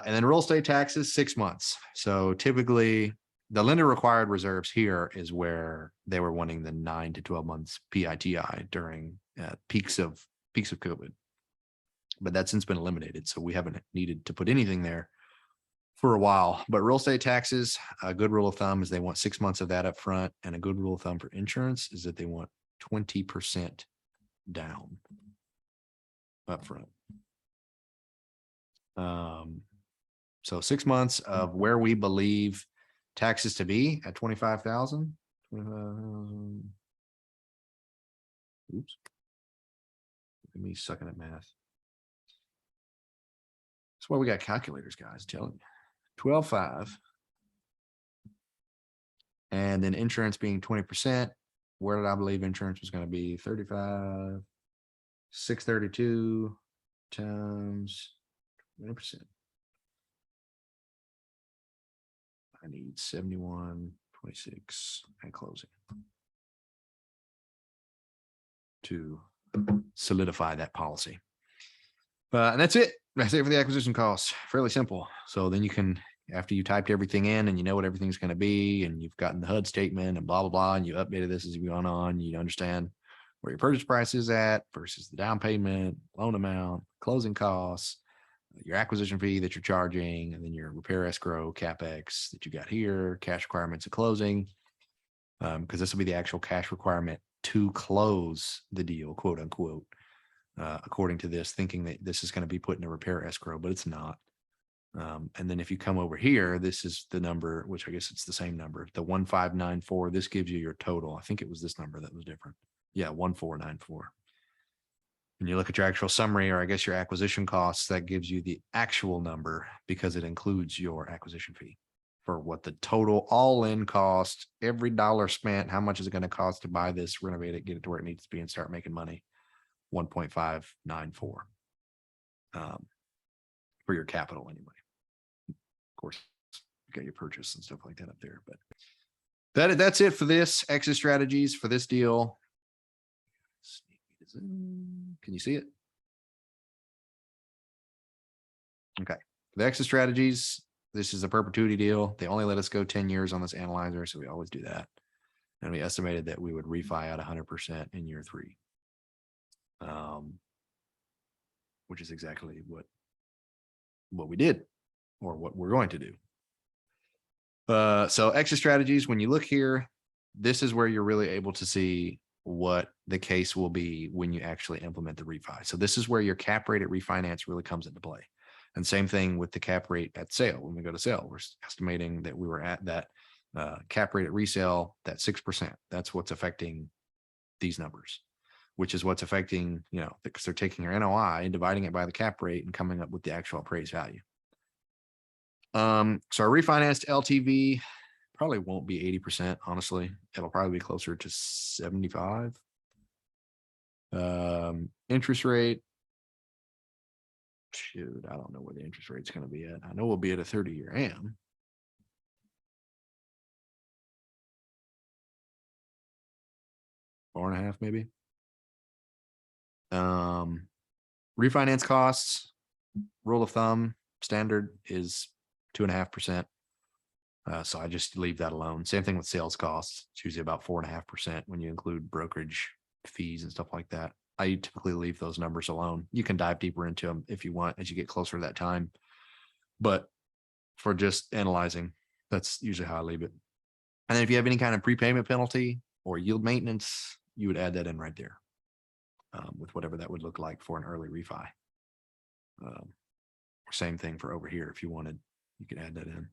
And then real estate taxes, 6 months. So typically the lender required reserves here is where they were wanting the 9 to 12 months PITI during peaks of COVID. But that's since been eliminated. So we haven't needed to put anything there for a while. But real estate taxes, a good rule of thumb is they want 6 months of that up front. And a good rule of thumb for insurance is that they want 20% down up front. So 6 months of where we believe taxes to be at 25,000. Oops. Look at me sucking at math. That's why we got calculators, guys, telling you. 12.5. And then insurance being 20%. Where did I believe insurance was going to be? 35, 632 times 20%. I need 71.26 at closing to solidify that policy. And that's it. That's it for the acquisition costs. Fairly simple. So then you can, after you typed everything in and you know what everything's going to be, and you've gotten the HUD statement and blah, blah, blah, and you updated this as you've gone on, you understand where your purchase price is at versus the down payment, loan amount, closing costs, your acquisition fee that you're charging, and then your repair escrow, CapEx that you got here, cash requirements of closing. Because this will be the actual cash requirement to close the deal, quote unquote, according to this, thinking that this is going to be put in a repair escrow, but it's not. And then if you come over here, this is the number, which I guess it's the same number, the 1594. This gives you your total. I think it was this number that was different. Yeah, 1494. And you look at your actual summary, or I guess your acquisition costs, that gives you the actual number because it includes your acquisition fee for what the total all-in cost, every dollar spent, how much is it going to cost to buy this, renovate it, get it to where it needs to be, and start making money. 1.594 for your capital anyway. Of course, you got your purchase and stuff like that up there, but that's it for this exit strategies for this deal. Can you see it? Okay. The exit strategies, this is a perpetuity deal. They only let us go 10 years on this analyzer, so we always do that. And we estimated that we would refi out 100% in year 3. which is exactly what we did or what we're going to do. So exit strategies, when you look here, this is where you're really able to see what the case will be when you actually implement the refi. So this is where your cap rate at refinance really comes into play. And same thing with the cap rate at sale. When we go to sale, we're estimating that we were at that cap rate at resale, that 6%. That's what's affecting these numbers, which is what's affecting, because they're taking your NOI and dividing it by the cap rate and coming up with the actual appraised value. So our refinanced LTV probably won't be 80%. Honestly, it'll probably be closer to 75. Interest rate. Shoot, I don't know where the interest rate's going to be at. I know we'll be at a 30-year AM. Four and a half, maybe. Refinance costs, rule of thumb, standard is 2.5%. So I just leave that alone. Same thing with sales costs. It's usually about 4.5% when you include brokerage fees and stuff like that. I typically leave those numbers alone. You can dive deeper into them if you want as you get closer to that time. But for just analyzing, that's usually how I leave it. And then if you have any kind of prepayment penalty or yield maintenance, you would add that in right there with whatever that would look like for an early refi. Same thing for over here. If you wanted, you could add that in.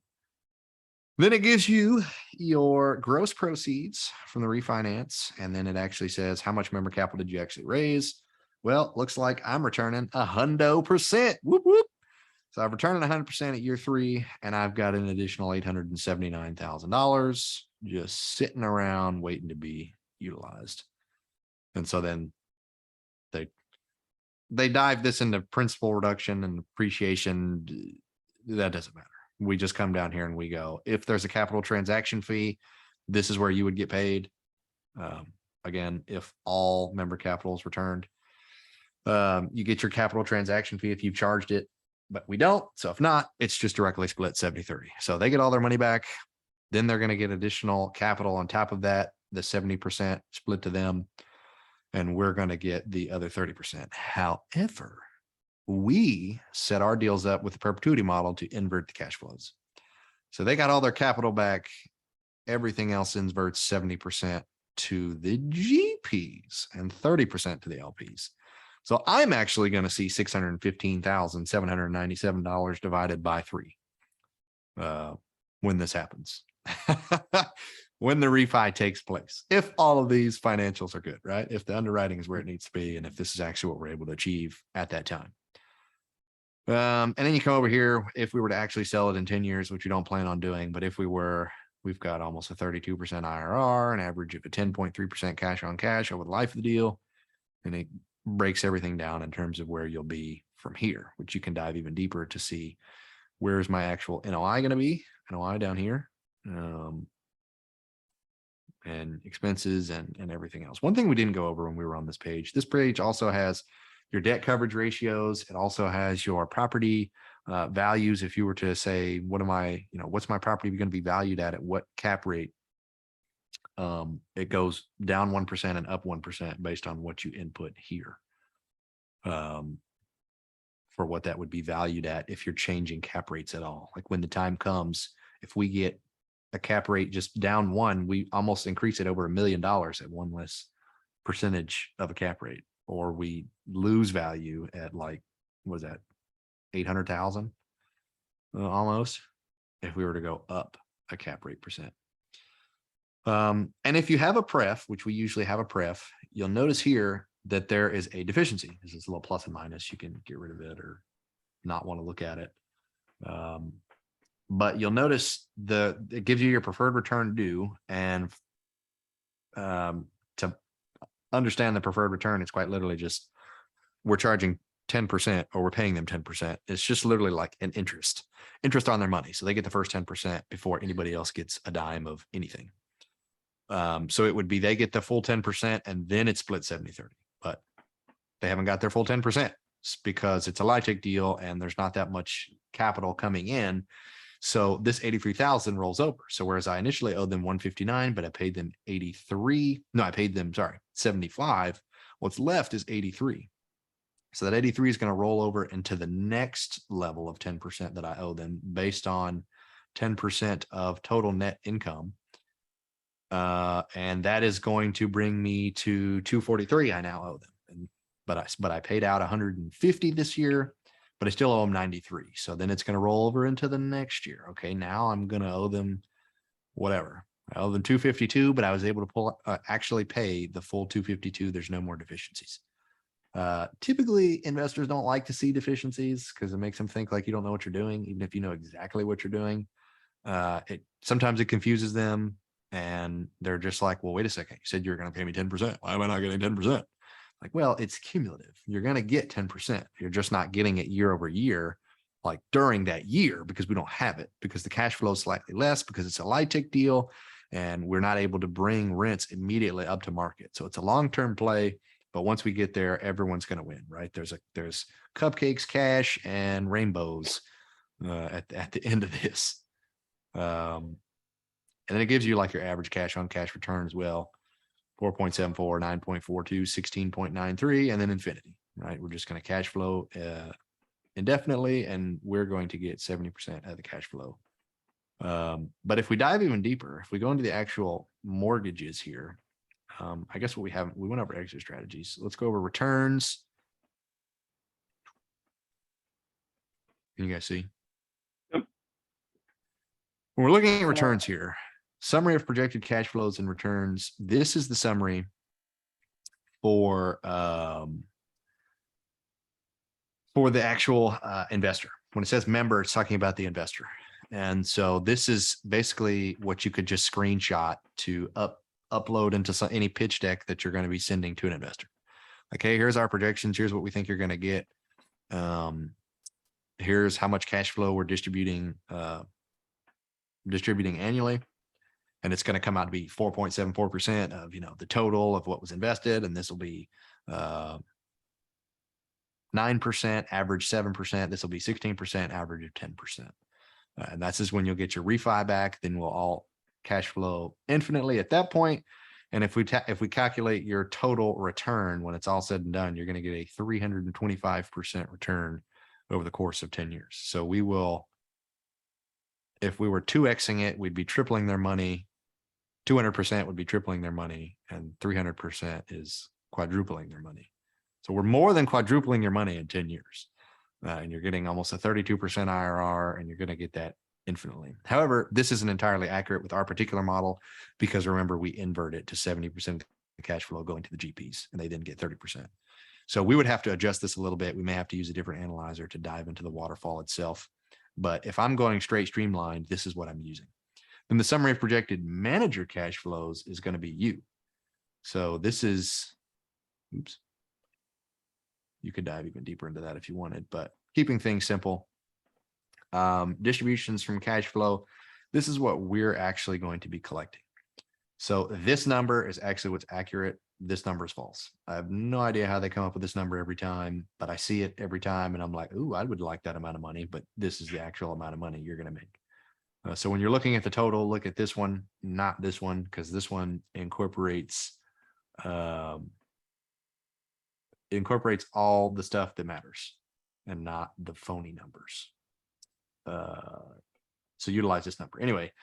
Then it gives you your gross proceeds from the refinance. And then it actually says, how much member capital did you actually raise? Well, looks like I'm returning 100%. Whoop, whoop. So I've returned 100% at year 3, and I've got an additional $879,000 just sitting around waiting to be utilized. And so then they dive this into principal reduction and appreciation. That doesn't matter. We just come down here and we go, if there's a capital transaction fee, this is where you would get paid. Again, if all member capital is returned, you get your capital transaction fee if you've charged it, but we don't. So if not, it's just directly split 70-30. So they get all their money back. Then they're going to get additional capital on top of that, the 70% split to them. And we're going to get the other 30%. However, we set our deals up with the perpetuity model to invert the cash flows. So they got all their capital back. Everything else inverts 70% to the GPs and 30% to the LPs. So I'm actually going to see $615,797 divided by 3 when this happens. When the refi takes place, if all of these financials are good, right? If the underwriting is where it needs to be, and if this is actually what we're able to achieve at that time. And then you come over here, if we were to actually sell it in 10 years, which we don't plan on doing, but if we were, we've got almost a 32% IRR, an average of a 10.3% cash on cash over the life of the deal. And it breaks everything down in terms of where you'll be from here, which you can dive even deeper to see where's my actual NOI going to be, NOI down here. And expenses and everything else. One thing we didn't go over when we were on this page also has your debt coverage ratios. It also has your property values. If you were to say, what's my property going to be valued at what cap rate? It goes down 1% and up 1% based on what you input here. For what that would be valued at if you're changing cap rates at all. Like when the time comes, if we get a cap rate just down 1, we almost increase it over $1 million at one less percentage of a cap rate, or we lose value at like, what was that, 800,000 almost, if we were to go up a cap rate percent. And if you have a pref, which we usually have a pref, you'll notice here that there is a deficiency. This is a little plus and minus. You can get rid of it or not want to look at it. But you'll notice it gives you your preferred return due, and to understand the preferred return, it's quite literally just we're charging 10% or we're paying them 10%. It's just literally like an interest on their money. So they get the first 10% before anybody else gets a dime of anything. So it would be they get the full 10% and then it's split 70-30, but they haven't got their full 10% because it's a LIHTC deal and there's not that much capital coming in. So this 83,000 rolls over. So whereas I initially owed them 159, but I paid them 83. No, I paid them, 75. What's left is 83. So that 83 is going to roll over into the next level of 10% that I owe them based on 10% of total net income. And that is going to bring me to 243 I now owe them. But I paid out 150 this year, but I still owe them 93. So then it's going to roll over into the next year. Okay, now I'm going to owe them whatever. I owe them 252, but I was able to actually pay the full 252. There's no more deficiencies. Typically investors don't like to see deficiencies because it makes them think like you don't know what you're doing, even if you know exactly what you're doing. Sometimes it confuses them and they're just like, well, wait a second, you said you were going to pay me 10%. Why am I not getting 10%? Like, well, it's cumulative. You're going to get 10%. You're just not getting it year over year, like during that year, because we don't have it, because the cash flow is slightly less, because it's a LIHTC deal and we're not able to bring rents immediately up to market. So it's a long-term play. But once we get there, everyone's going to win, right? There's cupcakes, cash, and rainbows at the end of this. And then it gives you like your average cash on cash return as well. 4.74, 9.42, 16.93, and then infinity, right? We're just going to cash flow indefinitely, and we're going to get 70% of the cash flow. But if we dive even deeper, if we go into the actual mortgages here, I guess we went over exit strategies. Let's go over returns. Can you guys see? Yep. When we're looking at returns here, summary of projected cash flows and returns. This is the summary for the actual investor. When it says member, it's talking about the investor. And so this is basically what you could just screenshot to upload into any pitch deck that you're going to be sending to an investor. Okay, here's our projections. Here's what we think you're going to get. Here's how much cash flow we're distributing annually. And it's going to come out to be 4.74% of, the total of what was invested. And this will be 9%, average 7%. This will be 16%, average of 10%. And that's just when you'll get your refi back. Then we'll all cash flow infinitely at that point. And if we calculate your total return, when it's all said and done, you're going to get a 325% return over the course of 10 years. So we will, if we were 2xing it, we'd be tripling their money. 200% would be tripling their money, and 300% is quadrupling their money. So we're more than quadrupling your money in 10 years. And you're getting almost a 32% IRR, and you're going to get that infinitely. However, this isn't entirely accurate with our particular model, because remember, we invert it to 70% of the cash flow going to the GPs, and they then get 30%. So we would have to adjust this a little bit. We may have to use a different analyzer to dive into the waterfall itself. But if I'm going straight streamlined, this is what I'm using. Then the summary of projected manager cash flows is going to be you. So this is, oops. You could dive even deeper into that if you wanted, but keeping things simple. Distributions from cash flow. This is what we're actually going to be collecting. So this number is actually what's accurate. This number is false. I have no idea how they come up with this number every time, but I see it every time and I'm like, ooh, I would like that amount of money, but this is the actual amount of money you're going to make. So when you're looking at the total, look at this one, not this one, because this one incorporates all the stuff that matters and not the phony numbers. So utilize this number. Anyway,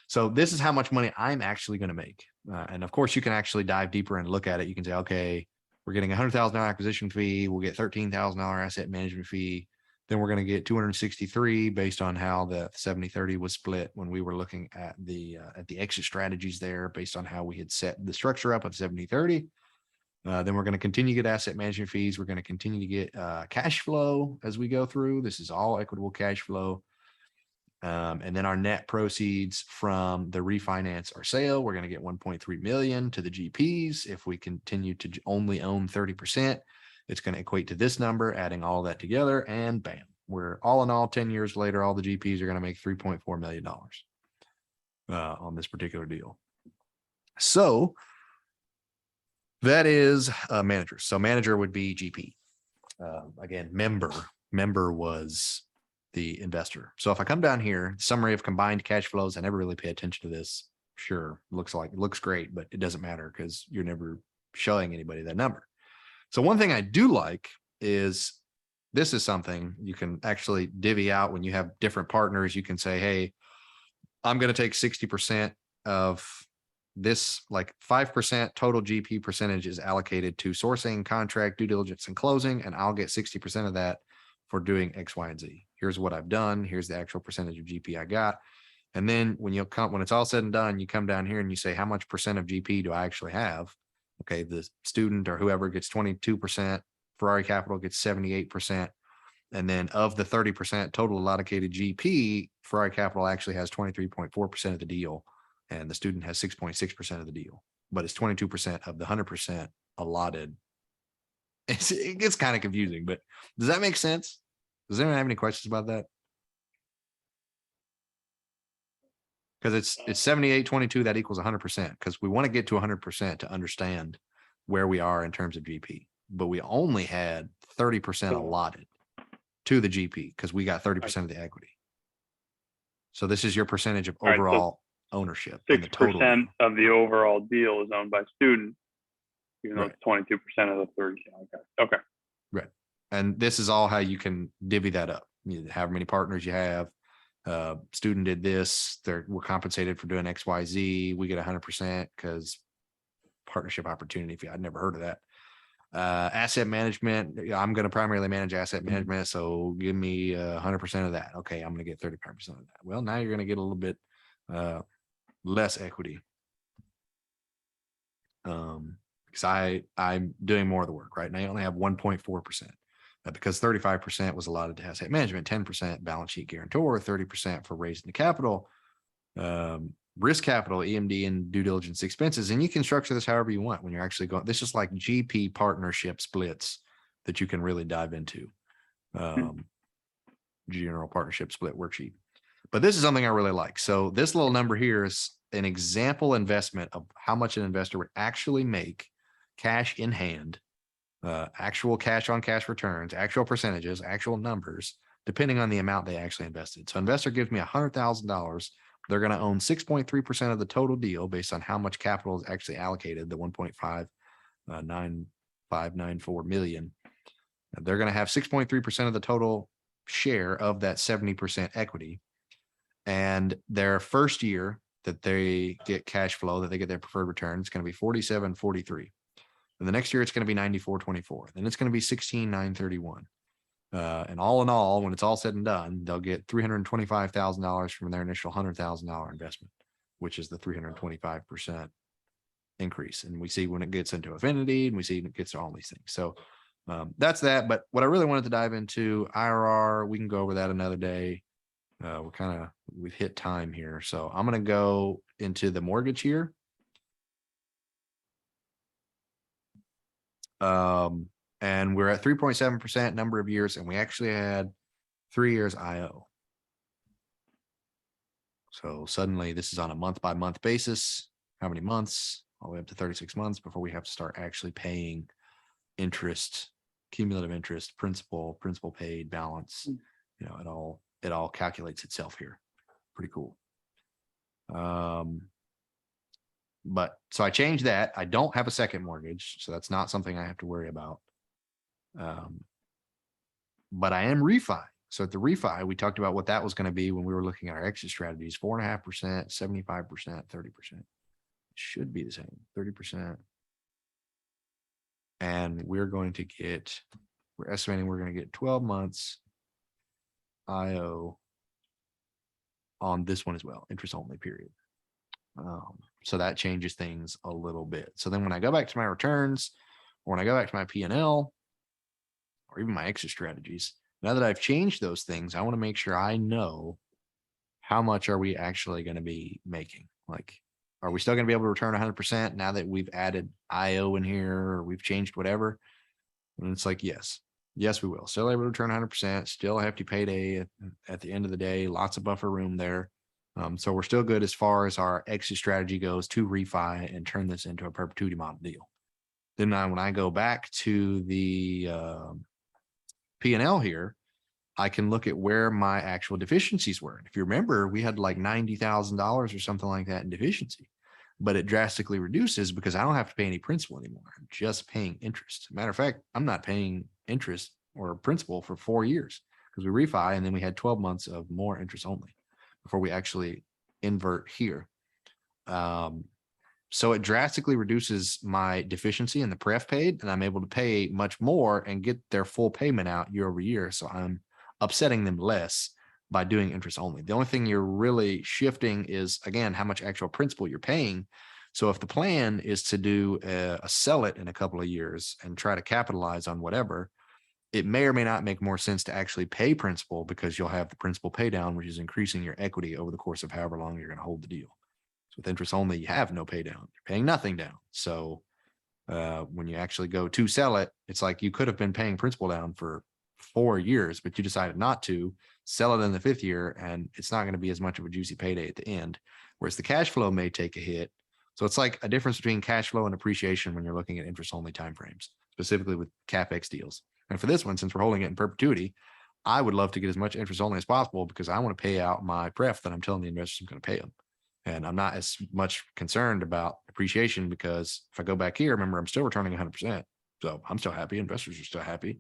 so this is how much money I'm actually going to make. And of course, you can actually dive deeper and look at it. You can say, okay, we're getting $100,000 acquisition fee. We'll get $13,000 asset management fee. Then we're going to get 263 based on how the 70-30 was split when we were looking at the exit strategies there, based on how we had set the structure up of 70-30. Then we're going to continue to get asset management fees. We're going to continue to get cash flow as we go through. This is all equitable cash flow. And then our net proceeds from the refinance or sale, we're going to get 1.3 million to the GPs. If we continue to only own 30%, it's going to equate to this number, adding all that together, and bam, we're all in all 10 years later, all the GPs are going to make $3.4 million on this particular deal. So that is a manager. So manager would be GP. Again, member was the investor. So if I come down here, summary of combined cash flows, I never really pay attention to this. Sure, looks great, but it doesn't matter because you're never showing anybody that number. So one thing I do like is this is something you can actually divvy out when you have different partners. You can say, hey, I'm going to take 60% of this, like 5% total GP percentage is allocated to sourcing, contract, due diligence, and closing, and I'll get 60% of that for doing X, Y, and Z. Here's what I've done. Here's the actual percentage of GP I got. And then when it's all said and done, you come down here and you say, how much percent of GP do I actually have? Okay, the student or whoever gets 22%, Ferrari Capital gets 78%. And then of the 30% total allocated GP, Ferrari Capital actually has 23.4% of the deal, and the student has 6.6% of the deal, but it's 22% of the 100% allotted. It gets kind of confusing, but does that make sense? Does anyone have any questions about that? Because it's 78, 22, that equals 100%, because we want to get to 100% to understand where we are in terms of GP, but we only had 30% allotted to the GP because we got 30% of the equity. So this is your percentage of Right, so overall ownership. in the 6% total deal. of the overall deal is owned by student, even though Right. it's 22% of the 30. Okay. Right. And this is all how you can divvy that up. However many partners you have. Student did this, we're compensated for doing XYZ. We get 100% because partnership opportunity fee. I'd never heard of that. Asset management, I'm going to primarily manage asset management, so give me 100% of that. Okay, I'm going to get 35% of that. Well, now you're going to get a little bit less equity, because I'm doing more of the work. Right now, you only have 1.4%, because 35% was allotted to asset management, 10% balance sheet guarantor, 30% for raising the capital, risk capital, EMD, and due diligence expenses. And you can structure this however you want when you're actually going. This is like GP partnership splits that you can really dive into. General partnership split worksheet. But this is something I really like. So this little number here is an example investment of how much an investor would actually make cash in hand, actual cash on cash returns, actual percentages, actual numbers, depending on the amount they actually invested. So investor gives me $100,000. They're going to own 6.3% of the total deal based on how much capital is actually allocated, the 1.9594 million. They're going to have 6.3% of the total share of that 70% equity. And their first year that they get cash flow, that they get their preferred return, it's going to be 47.43. And the next year it's going to be 94.24. Then it's going to be 16.931. And all in all, when it's all said and done, they'll get $325,000 from their initial $100,000 investment, which is the 325% increase. And we see when it gets into affinity, and we see when it gets to all these things. So that's that. But what I really wanted to dive into, IRR, we can go over that another day. We've hit time here. So I'm going to go into the mortgage here. And we're at 3.7% number of years, and we actually had 3 years IO. So suddenly this is on a month by month basis. How many months? All the way up to 36 months before we have to start actually paying interest, cumulative interest, principal paid, balance. You know, it all calculates itself here. Pretty cool. But so I changed that. I don't have a second mortgage, so that's not something I have to worry about. But I am refi. So at the refi, we talked about what that was going to be when we were looking at our exit strategies: 4.5%, 75%, 30%. Should be the same, 30%. And we're estimating we're going to get 12 months IO on this one as well, interest only period. So that changes things a little bit. So then when I go back to my returns, or when I go back to my P&L, or even my exit strategies, now that I've changed those things, I want to make sure I know how much are we actually going to be making. Like, are we still going to be able to return 100% now that we've added IO in here, or we've changed whatever? And it's like, yes, we will. Still able to return 100%, still a hefty payday at the end of the day, lots of buffer room there. So we're still good as far as our exit strategy goes to refi and turn this into a perpetuity model deal. Then when I go back to the P&L here, I can look at where my actual deficiencies were. If you remember, we had like $90,000 or something like that in deficiency, but it drastically reduces because I don't have to pay any principal anymore. I'm just paying interest. Matter of fact, I'm not paying interest or principal for 4 years because we refi and then we had 12 months of more interest only before we actually invert here. So it drastically reduces my deficiency in the pref paid, and I'm able to pay much more and get their full payment out year over year. So I'm upsetting them less by doing interest only. The only thing you're really shifting is, again, how much actual principal you're paying. So if the plan is to do a sell it in a couple of years and try to capitalize on whatever, it may or may not make more sense to actually pay principal because you'll have the principal pay down, which is increasing your equity over the course of however long you're going to hold the deal. So with interest only, you have no pay down. You're paying nothing down. So when you actually go to sell it, it's like you could have been paying principal down for 4 years, but you decided not to sell it in the 5th year, and it's not going to be as much of a juicy payday at the end. Whereas the cash flow may take a hit. So it's like a difference between cash flow and appreciation when you're looking at interest only timeframes, specifically with CapEx deals. And for this one, since we're holding it in perpetuity, I would love to get as much interest only as possible because I want to pay out my pref that I'm telling the investors I'm going to pay them. And I'm not as much concerned about appreciation because if I go back here, remember, I'm still returning 100%. So I'm still happy. Investors are still happy.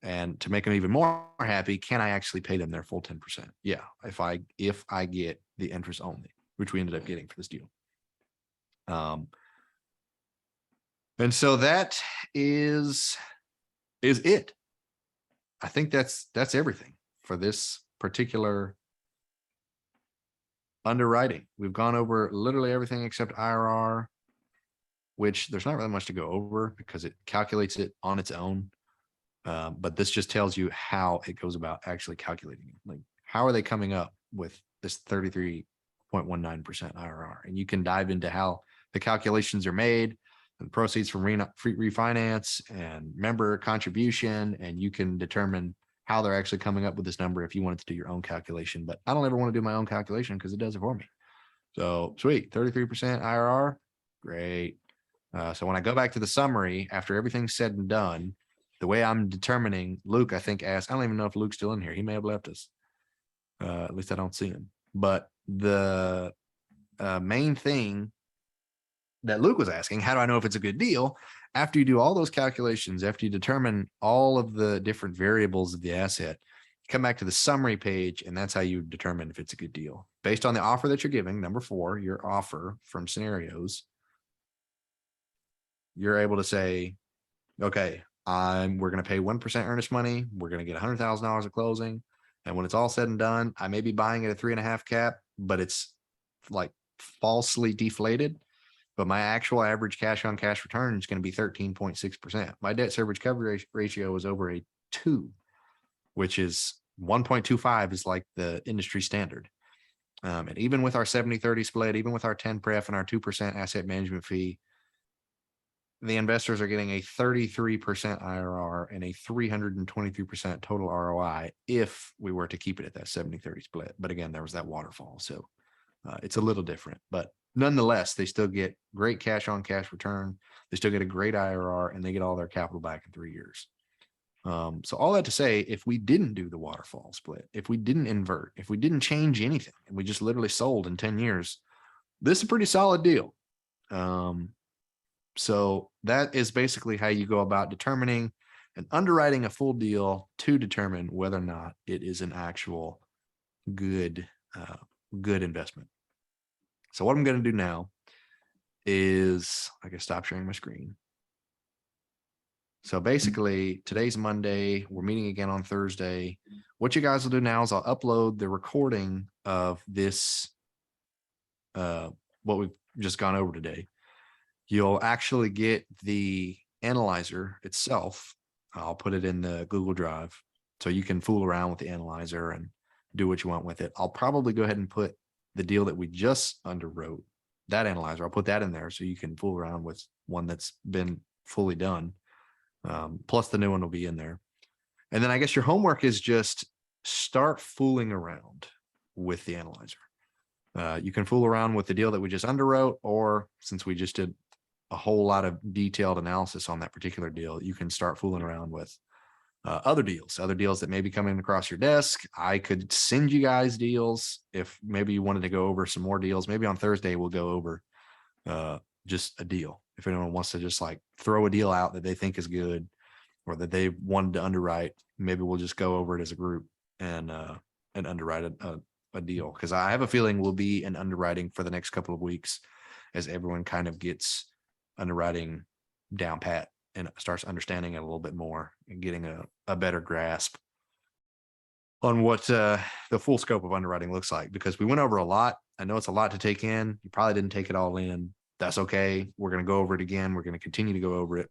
And to make them even more happy, can I actually pay them their full 10%? Yeah. If I get the interest only, which we ended up getting for this deal. And so that is it. I think that's everything for this particular underwriting. We've gone over literally everything except IRR, which there's not really much to go over because it calculates it on its own. But this just tells you how it goes about actually calculating it. Like, how are they coming up with this 33.19% IRR? And you can dive into how the calculations are made and proceeds from refinance and member contribution, and you can determine how they're actually coming up with this number if you wanted to do your own calculation. But I don't ever want to do my own calculation because it does it for me. So sweet, 33% IRR, great. So when I go back to the summary, after everything's said and done, the way I'm determining, Luke, I think asked, I don't even know if Luke's still in here. He may have left us. At least I don't see him. But the main thing that Luke was asking, how do I know if it's a good deal? After you do all those calculations, after you determine all of the different variables of the asset, come back to the summary page, and that's how you determine if it's a good deal. Based on the offer that you're giving, number 4, your offer from scenarios, you're able to say, okay, we're going to pay 1% earnest money. We're going to get $100,000 at closing. And when it's all said and done, I may be buying at a 3.5 cap, but it's like falsely deflated. But my actual average cash on cash return is going to be 13.6%. My debt service coverage ratio is over a 2, which is 1.25 is like the industry standard. And even with our 70-30 split, even with our 10 pref and our 2% asset management fee, the investors are getting a 33% IRR and a 323% total ROI if we were to keep it at that 70-30 split. But again, there was that waterfall. So it's a little different, but nonetheless, they still get great cash on cash return. They still get a great IRR, and they get all their capital back in 3 years. So all that to say, if we didn't do the waterfall split, if we didn't invert, if we didn't change anything, and we just literally sold in 10 years, this is a pretty solid deal. So that is basically how you go about determining and underwriting a full deal to determine whether or not it is an actual good investment. So what I'm going to do now is I can stop sharing my screen. So basically today's Monday, we're meeting again on Thursday. What you guys will do now is I'll upload the recording of this, what we've just gone over today. You'll actually get the analyzer itself. I'll put it in the Google Drive so you can fool around with the analyzer and do what you want with it. I'll probably go ahead and put the deal that we just underwrote, that analyzer, I'll put that in there so you can fool around with one that's been fully done. Plus the new one will be in there. And then I guess your homework is just start fooling around with the analyzer. You can fool around with the deal that we just underwrote, or since we just did a whole lot of detailed analysis on that particular deal, you can start fooling around with other deals that may be coming across your desk. I could send you guys deals if maybe you wanted to go over some more deals. Maybe on Thursday we'll go over just a deal. If anyone wants to just like throw a deal out that they think is good, or that they wanted to underwrite, maybe we'll just go over it as a group and underwrite a deal. Cause I have a feeling we'll be in underwriting for the next couple of weeks as everyone kind of gets underwriting down pat and starts understanding it a little bit more and getting a better grasp on what the full scope of underwriting looks like, because we went over a lot. I know it's a lot to take in. You probably didn't take it all in. That's okay. We're going to go over it again. We're going to continue to go over it.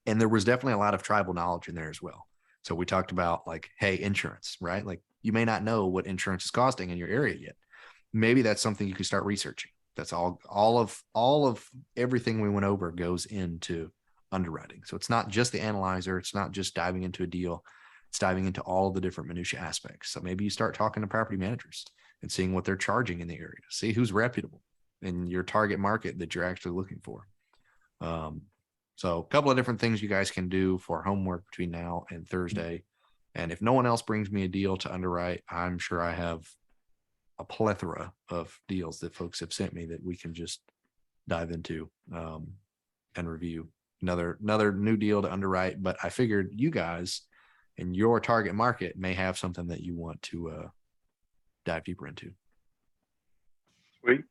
And there was definitely a lot of tribal knowledge in there as well. So we talked about like, hey, insurance, right? Like you may not know what insurance is costing in your area yet. Maybe that's something you can start researching. That's all of everything we went over goes into underwriting. So it's not just the analyzer. It's not just diving into a deal. It's diving into all the different minutia aspects. So maybe you start talking to property managers and seeing what they're charging in the area. See who's reputable in your target market that you're actually looking for. So a couple of different things you guys can do for homework between now and Thursday. And if no one else brings me a deal to underwrite, I'm sure I have a plethora of deals that folks have sent me that we can just dive into and review. Another new deal to underwrite, but I figured you guys in your target market may have something that you want to dive deeper into. Sweet.